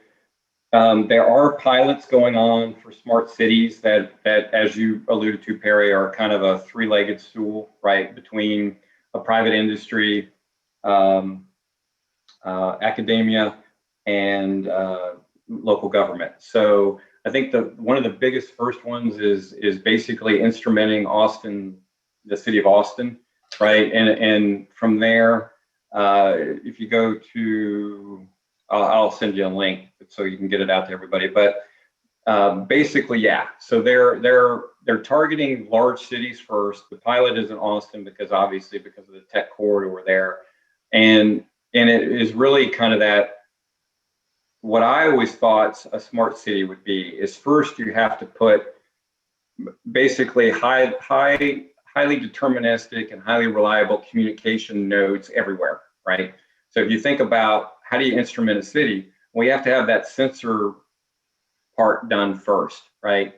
there are pilots going on for smart cities that, as you alluded to, Perry, are kind of a three-legged stool, right, between a private industry, academia, and local government. So I think one of the biggest first ones is basically instrumenting Austin, the city of Austin. Right, and from there, if you go to, I'll send you a link so you can get it out to everybody. But basically, yeah. So they're targeting large cities first. The pilot is in Austin because of the tech corridor there, and it is really kind of that. What I always thought a smart city would be is first you have to put basically highly deterministic and highly reliable communication nodes everywhere, right? So if you think about how do you instrument a city, we have to have that sensor part done first, right?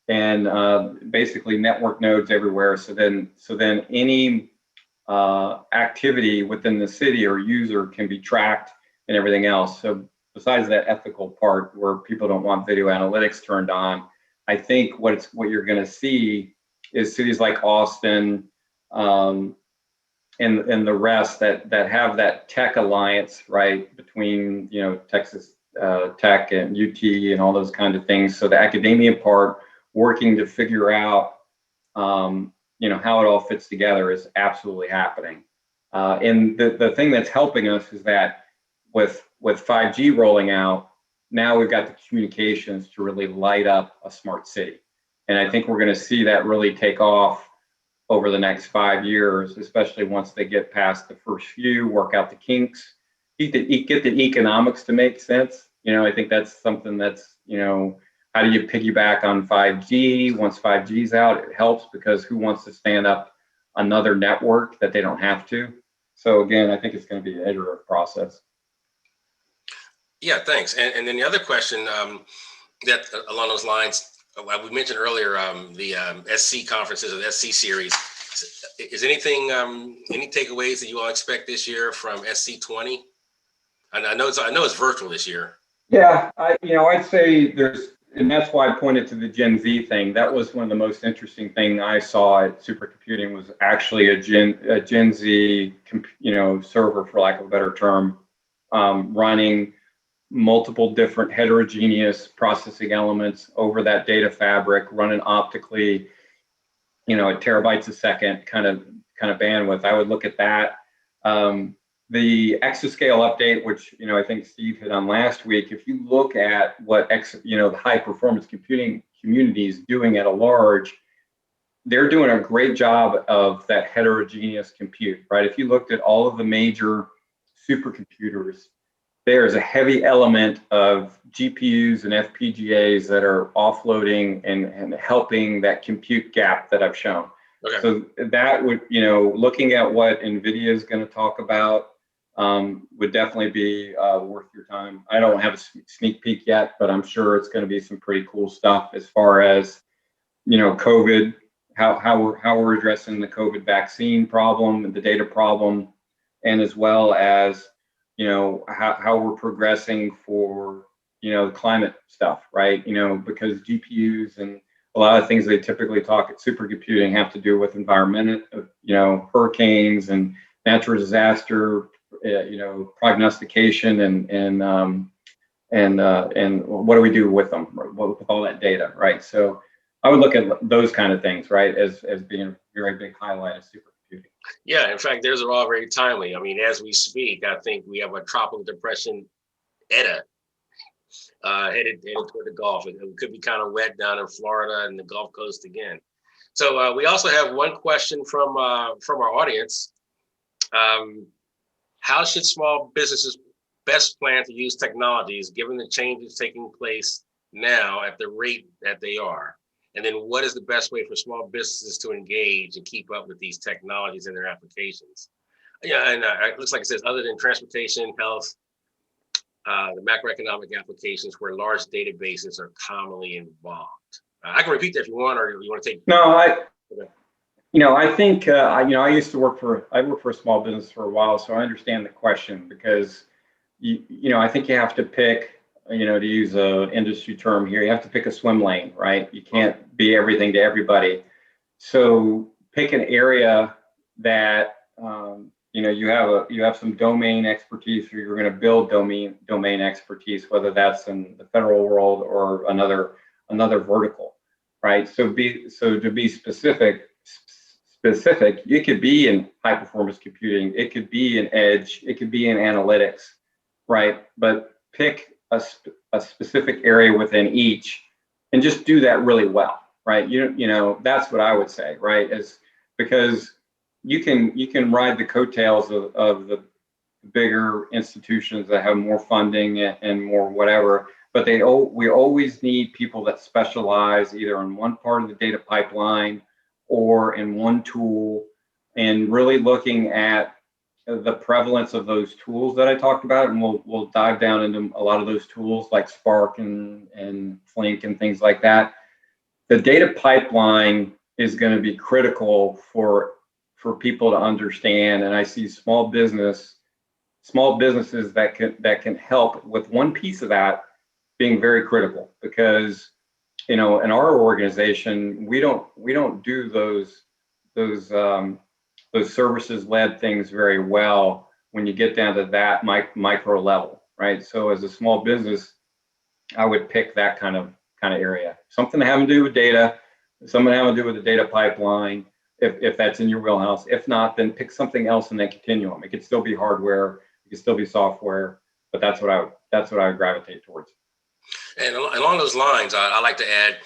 And basically network nodes everywhere. So then any activity within the city or user can be tracked and everything else. So besides that ethical part where people don't want video analytics turned on, I think what you're going to see is cities like Austin and the rest that have that tech alliance, right, between Texas Tech and UT and all those kind of things. So the academia part, working to figure out how it all fits together, is absolutely happening. And the thing that's helping us is that with 5G rolling out, now we've got the communications to really light up a smart city. And I think we're going to see that really take off over the next 5 years, especially once they get past the first few, work out the kinks, get the economics to make sense. I think that's something that's, how do you piggyback on 5G? Once 5G's out, it helps because who wants to stand up another network that they don't have to? So again, I think it's going to be an iterative process.
Yeah, thanks. And then the other question that along those lines, we mentioned earlier the SC conferences or the SC series. Is anything, any takeaways that you all expect this year from SC20? And I know it's virtual this year.
Yeah, I'd say and that's why I pointed to the Gen Z thing. That was one of the most interesting things I saw at Supercomputing was actually a Gen Z, server, for lack of a better term, running multiple different heterogeneous processing elements over that data fabric, running optically, at terabytes a second kind of bandwidth. I would look at that. the exascale update, which I think Steve hit on last week, if you look at what the high performance computing community is doing at a large, they're doing a great job of that heterogeneous compute, right? If you looked at all of the major supercomputers, there's a heavy element of GPUs and FPGAs that are offloading and helping that compute gap that I've shown.
Okay.
So that would, looking at what NVIDIA is going to talk about would definitely be worth your time. I don't have a sneak peek yet, but I'm sure it's going to be some pretty cool stuff as far as, COVID, how we're addressing the COVID vaccine problem and the data problem, and as well as, how we're progressing for, the climate stuff, right? Because GPUs and a lot of things they typically talk at supercomputing have to do with environment, hurricanes and natural disaster, prognostication and what do we do with them, with all that data, right? So I would look at those kind of things, right, as being a very big highlight of supercomputing.
Yeah, in fact, those are all very timely. I mean, as we speak, I think we have a tropical depression, ETA, headed toward the Gulf. It could be kind of wet down in Florida and the Gulf Coast again. So we also have one question from our audience. How should small businesses best plan to use technologies given the changes taking place now at the rate that they are? And then what is the best way for small businesses to engage and keep up with these technologies in their applications? Yeah, and it looks like it says other than transportation, health, the macroeconomic applications where large databases are commonly involved. I can repeat that if you want, or you want to take.
No,
Okay.
I think I used to work for a small business for a while, so I understand the question because I think you have to pick. To use a industry term here, you have to pick a swim lane, right? You can't be everything to everybody. So pick an area that you have some domain expertise, or you're going to build domain expertise, whether that's in the federal world or another vertical, right? So to be specific, it could be in high performance computing, it could be in edge, it could be in analytics, right? But pick a specific area within each and just do that really well, right? That's what I would say, right? Is because you can ride the coattails of the bigger institutions that have more funding and more whatever, but we always need people that specialize either in one part of the data pipeline or in one tool, and really looking at the prevalence of those tools that I talked about, and we'll dive down into a lot of those tools like Spark and Flink and things like that. The data pipeline is going to be critical for people to understand, and I see small businesses that can help with one piece of that being very critical, because in our organization we don't do those services-led things very well when you get down to that micro level, right? So as a small business, I would pick that kind of area. Something having to do with data, something having to do with the data pipeline, if that's in your wheelhouse. If not, then pick something else in that continuum. It could still be hardware, it could still be software, but that's what I would gravitate towards.
And along those lines, I like to add,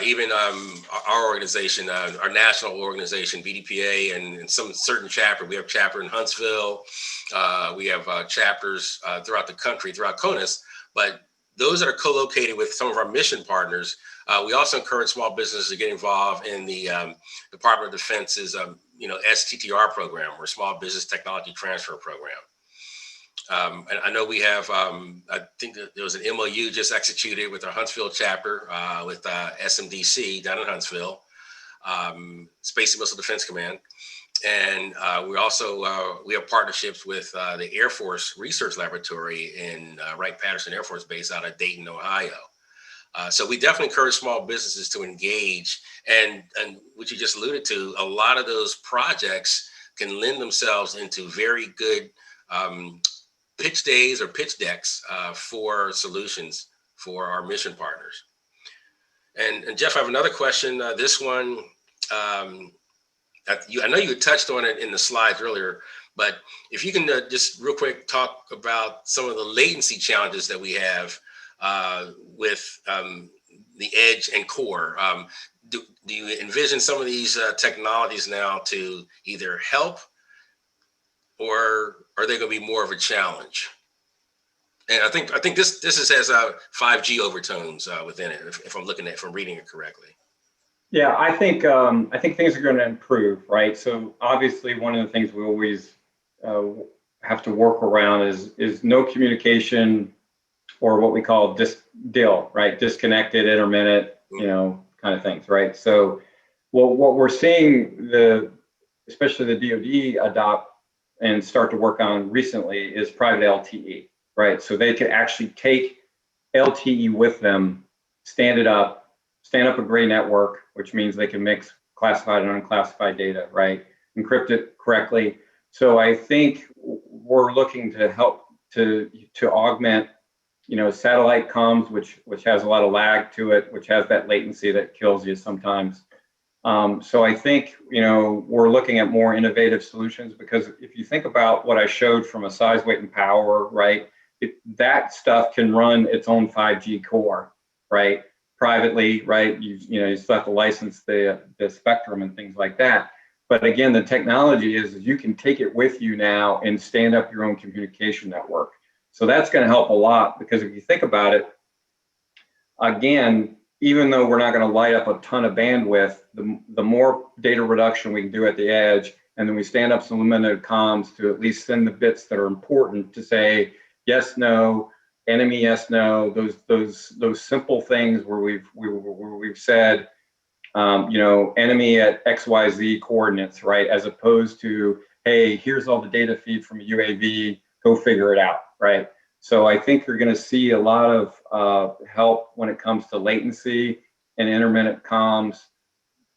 even our organization, our national organization, BDPA, and some certain chapter. We have a chapter in Huntsville. We have chapters throughout the country, throughout CONUS. But those that are co-located with some of our mission partners, we also encourage small businesses to get involved in the Department of Defense's, STTR program, or Small Business Technology Transfer Program. And I know we have, I think that there was an MOU just executed with our Huntsville chapter with SMDC down in Huntsville, Space and Missile Defense Command. And we also, we have partnerships with the Air Force Research Laboratory in Wright-Patterson Air Force Base out of Dayton, Ohio. So we definitely encourage small businesses to engage. And what you just alluded to, a lot of those projects can lend themselves into very good pitch days or pitch decks for solutions for our mission partners. And Jeff, I have another question. This one, I know you touched on it in the slides earlier, But if you can just real quick talk about some of the latency challenges that we have with the edge and core. Do you envision some of these technologies now to either help, or are they going to be more of a challenge? And I think this has 5G overtones within it, if I'm reading it correctly.
Yeah, I think things are going to improve, right? So obviously, one of the things we always have to work around is no communication, or what we call DIL, right? Disconnected, intermittent, kind of things, right? So, what we're seeing especially the DoD adopt and start to work on recently is private LTE, right? So they can actually take LTE with them, stand up a gray network, which means they can mix classified and unclassified data, right? Encrypt it correctly. So I think we're looking to help to augment, satellite comms, which has a lot of lag to it, which has that latency that kills you sometimes. So I think, we're looking at more innovative solutions, because if you think about what I showed from a size, weight, and power, right, that stuff can run its own 5G core, right, privately, right? You still have to license the spectrum and things like that. But again, the technology is you can take it with you now and stand up your own communication network. So that's going to help a lot, because if you think about it, again, even though we're not going to light up a ton of bandwidth, the more data reduction we can do at the edge, and then we stand up some limited comms to at least send the bits that are important to say yes, no, enemy, yes, no, those simple things where we've said, enemy at XYZ coordinates, right? As opposed to, hey, here's all the data feed from a UAV, go figure it out, right? So I think you're going to see a lot of help when it comes to latency and intermittent comms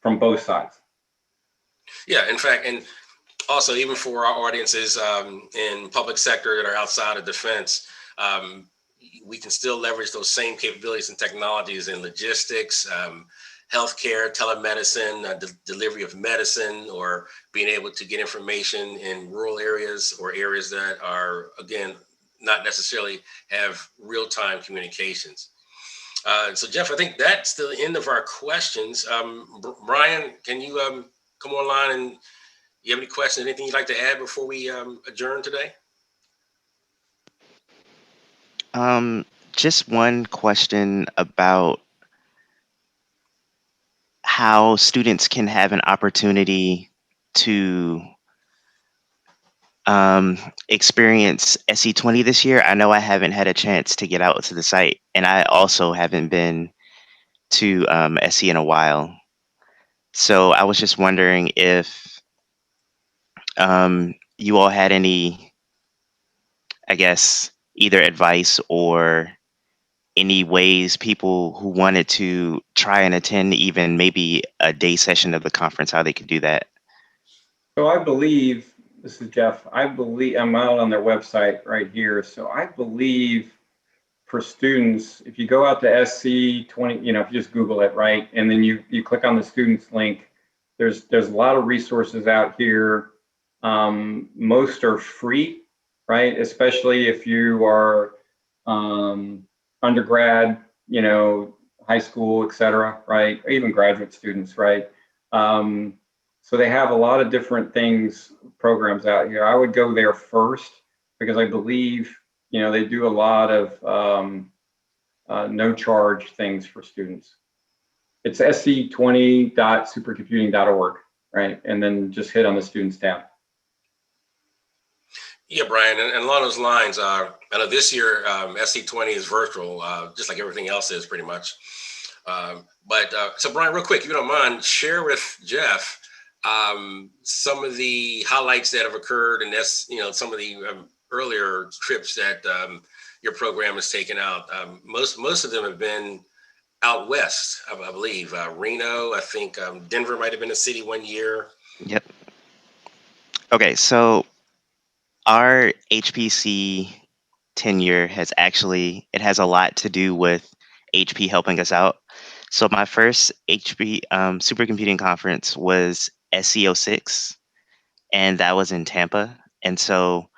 from both sides.
Yeah, in fact, and also even for our audiences in public sector that are outside of defense, we can still leverage those same capabilities and technologies in logistics, healthcare, telemedicine, delivery of medicine, or being able to get information in rural areas or areas that are, again, not necessarily have real-time communications. So Jeff, I think that's the end of our questions. Brian, can you come online, and you have any questions, anything you'd like to add before we adjourn today?
Just one question about how students can have an opportunity to experience SE20 this year. I know I haven't had a chance to get out to the site, and I also haven't been to SE in a while. So I was just wondering if you all had any, I guess, either advice or any ways people who wanted to try and attend even maybe a day session of the conference, how they could do that.
So I believe, this is Jeff, I'm out on their website right here. So I believe for students, if you go out to SC20, if you just Google it, right, and then you click on the students link, there's a lot of resources out here. Most are free, right? Especially if you are undergrad, high school, et cetera, right? Or even graduate students, right? So they have a lot of different programs out here. I would go there first, because I believe, they do a lot of no charge things for students. It's sc20.supercomputing.org, right? And then just hit on the students tab.
Yeah, Brian, and along those lines, I know this year SC20 is virtual, just like everything else is pretty much. So Brian, real quick, if you don't mind, share with Jeff some of the highlights that have occurred, and that's some of the earlier trips that your program has taken out. Most of them have been out west, I believe. Reno, I think Denver might have been a city one year.
Yep. Okay, so our HPC tenure has a lot to do with HP helping us out. So my first HP supercomputing conference was SC06, and that was in Tampa. And so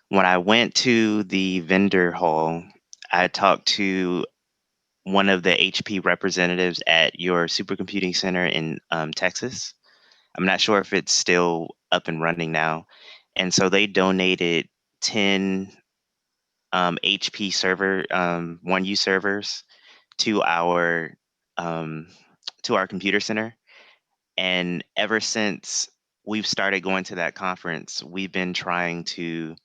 when I went to the vendor hall, I talked to one of the HP representatives at your supercomputing center in Texas. I'm not sure if it's still up and running now. And so they donated 10 HP server 1U servers to our um, to our computer center. And ever since we've started going to that conference, we've been trying to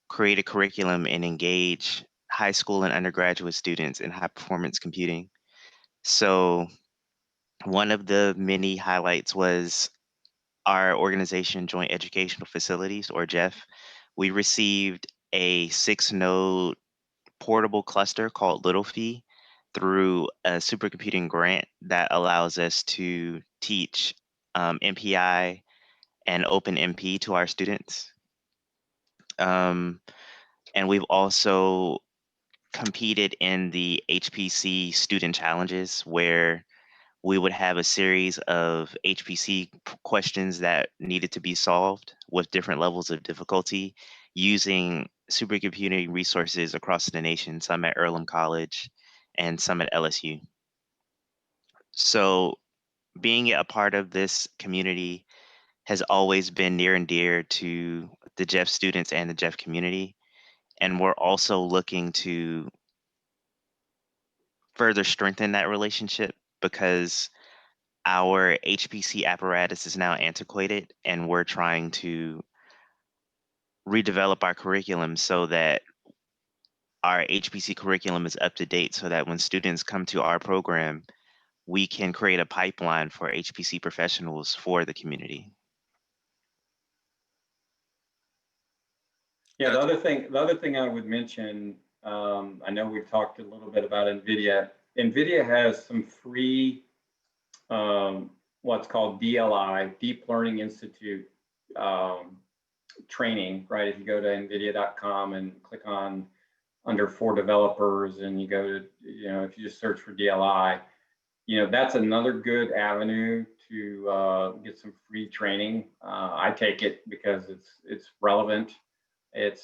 create a curriculum and engage high school and undergraduate students in high performance computing. So one of the many highlights was our organization, Joint Educational Facilities, or JEF. We received a 6-node portable cluster called Little Fee through a supercomputing grant that allows us to teach MPI and OpenMP to our students. Um, and we've also competed in the HPC student challenges where we would have a series of HPC questions that needed to be solved with different levels of difficulty using supercomputing resources across the nation, some at Earlham College and some at LSU. So being a part of this community has always been near and dear to the Jeff students and the Jeff community. And we're also looking to further strengthen that relationship because our HPC apparatus is now antiquated, and we're trying to redevelop our curriculum so that our HPC curriculum is up to date so that when students come to our program, we can create a pipeline for HPC professionals for the community.
Yeah, the other thing I would mention, I know we've talked a little bit about NVIDIA. NVIDIA has some free, what's called DLI, Deep Learning Institute training, right? If you go to NVIDIA.com and click on under for developers and you go to, if you just search for DLI, that's another good avenue to get some free training. I take it because it's relevant. It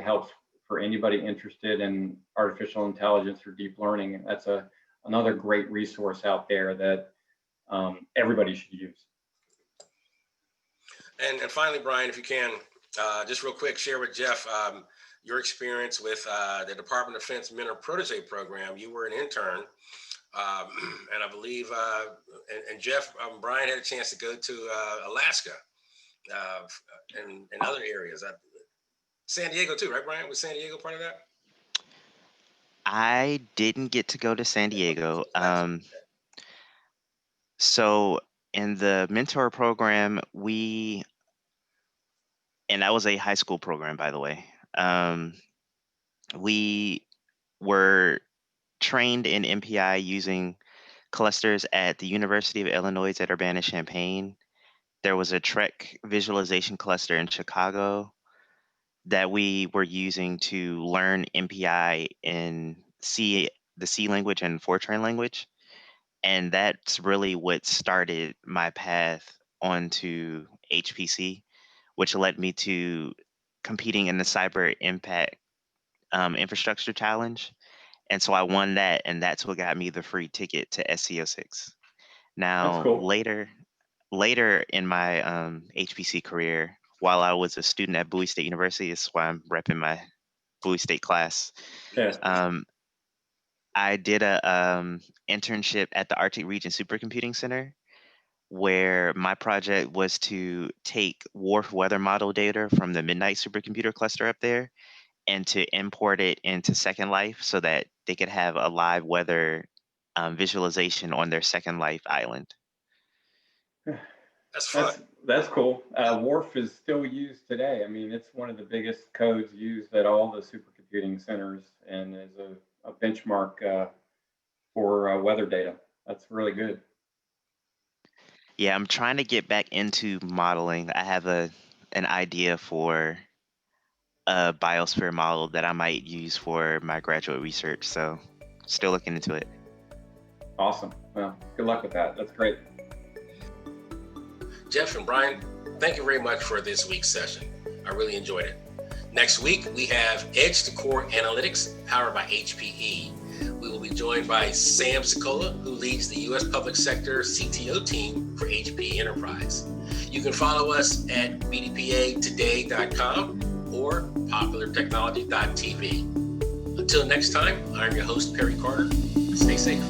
helps for anybody interested in artificial intelligence or deep learning. That's another great resource out there that everybody should use.
And finally, Brian, if you can, just real quick, share with Jeff your experience with the Department of Defense Mentor Protege Program. You were an intern, and I believe, and Jeff, Brian had a chance to go to Alaska and other areas. San Diego too, right, Brian? Was San Diego part of that?
I didn't get to go to San Diego. So in the mentor program, and that was a high school program, by the way. We were trained in MPI using clusters at the University of Illinois at Urbana-Champaign. There was a TREC visualization cluster in Chicago that we were using to learn MPI in the C language and Fortran language. And that's really what started my path onto HPC, which led me to competing in the Cyber Impact Infrastructure Challenge. And so I won that, and that's what got me the free ticket to SC06. Now,
That's cool.
later in my HPC career, while I was a student at Bowie State University, that's why I'm repping my Bowie State class.
Yeah.
I did a internship at the Arctic Region Supercomputing Center, where my project was to take WRF weather model data from the Midnight supercomputer cluster up there and to import it into Second Life so that they could have a live weather visualization on their Second Life island.
That's fun.
That's cool. WRF is still used today. I mean, it's one of the biggest codes used at all the supercomputing centers and is a benchmark for weather data. That's really good.
Yeah, I'm trying to get back into modeling. I have an idea for a biosphere model that I might use for my graduate research. So still looking into it.
Awesome. Well, good luck with that. That's great.
Jeff and Brian, thank you very much for this week's session. I really enjoyed it. Next week, we have Edge to Core Analytics powered by HPE. We will be joined by Sam Sikola, who leads the U.S. Public Sector CTO team for HPE Enterprise. You can follow us at bdpatoday.com or populartechnology.tv. Until next time, I'm your host, Perry Carter. Stay safe.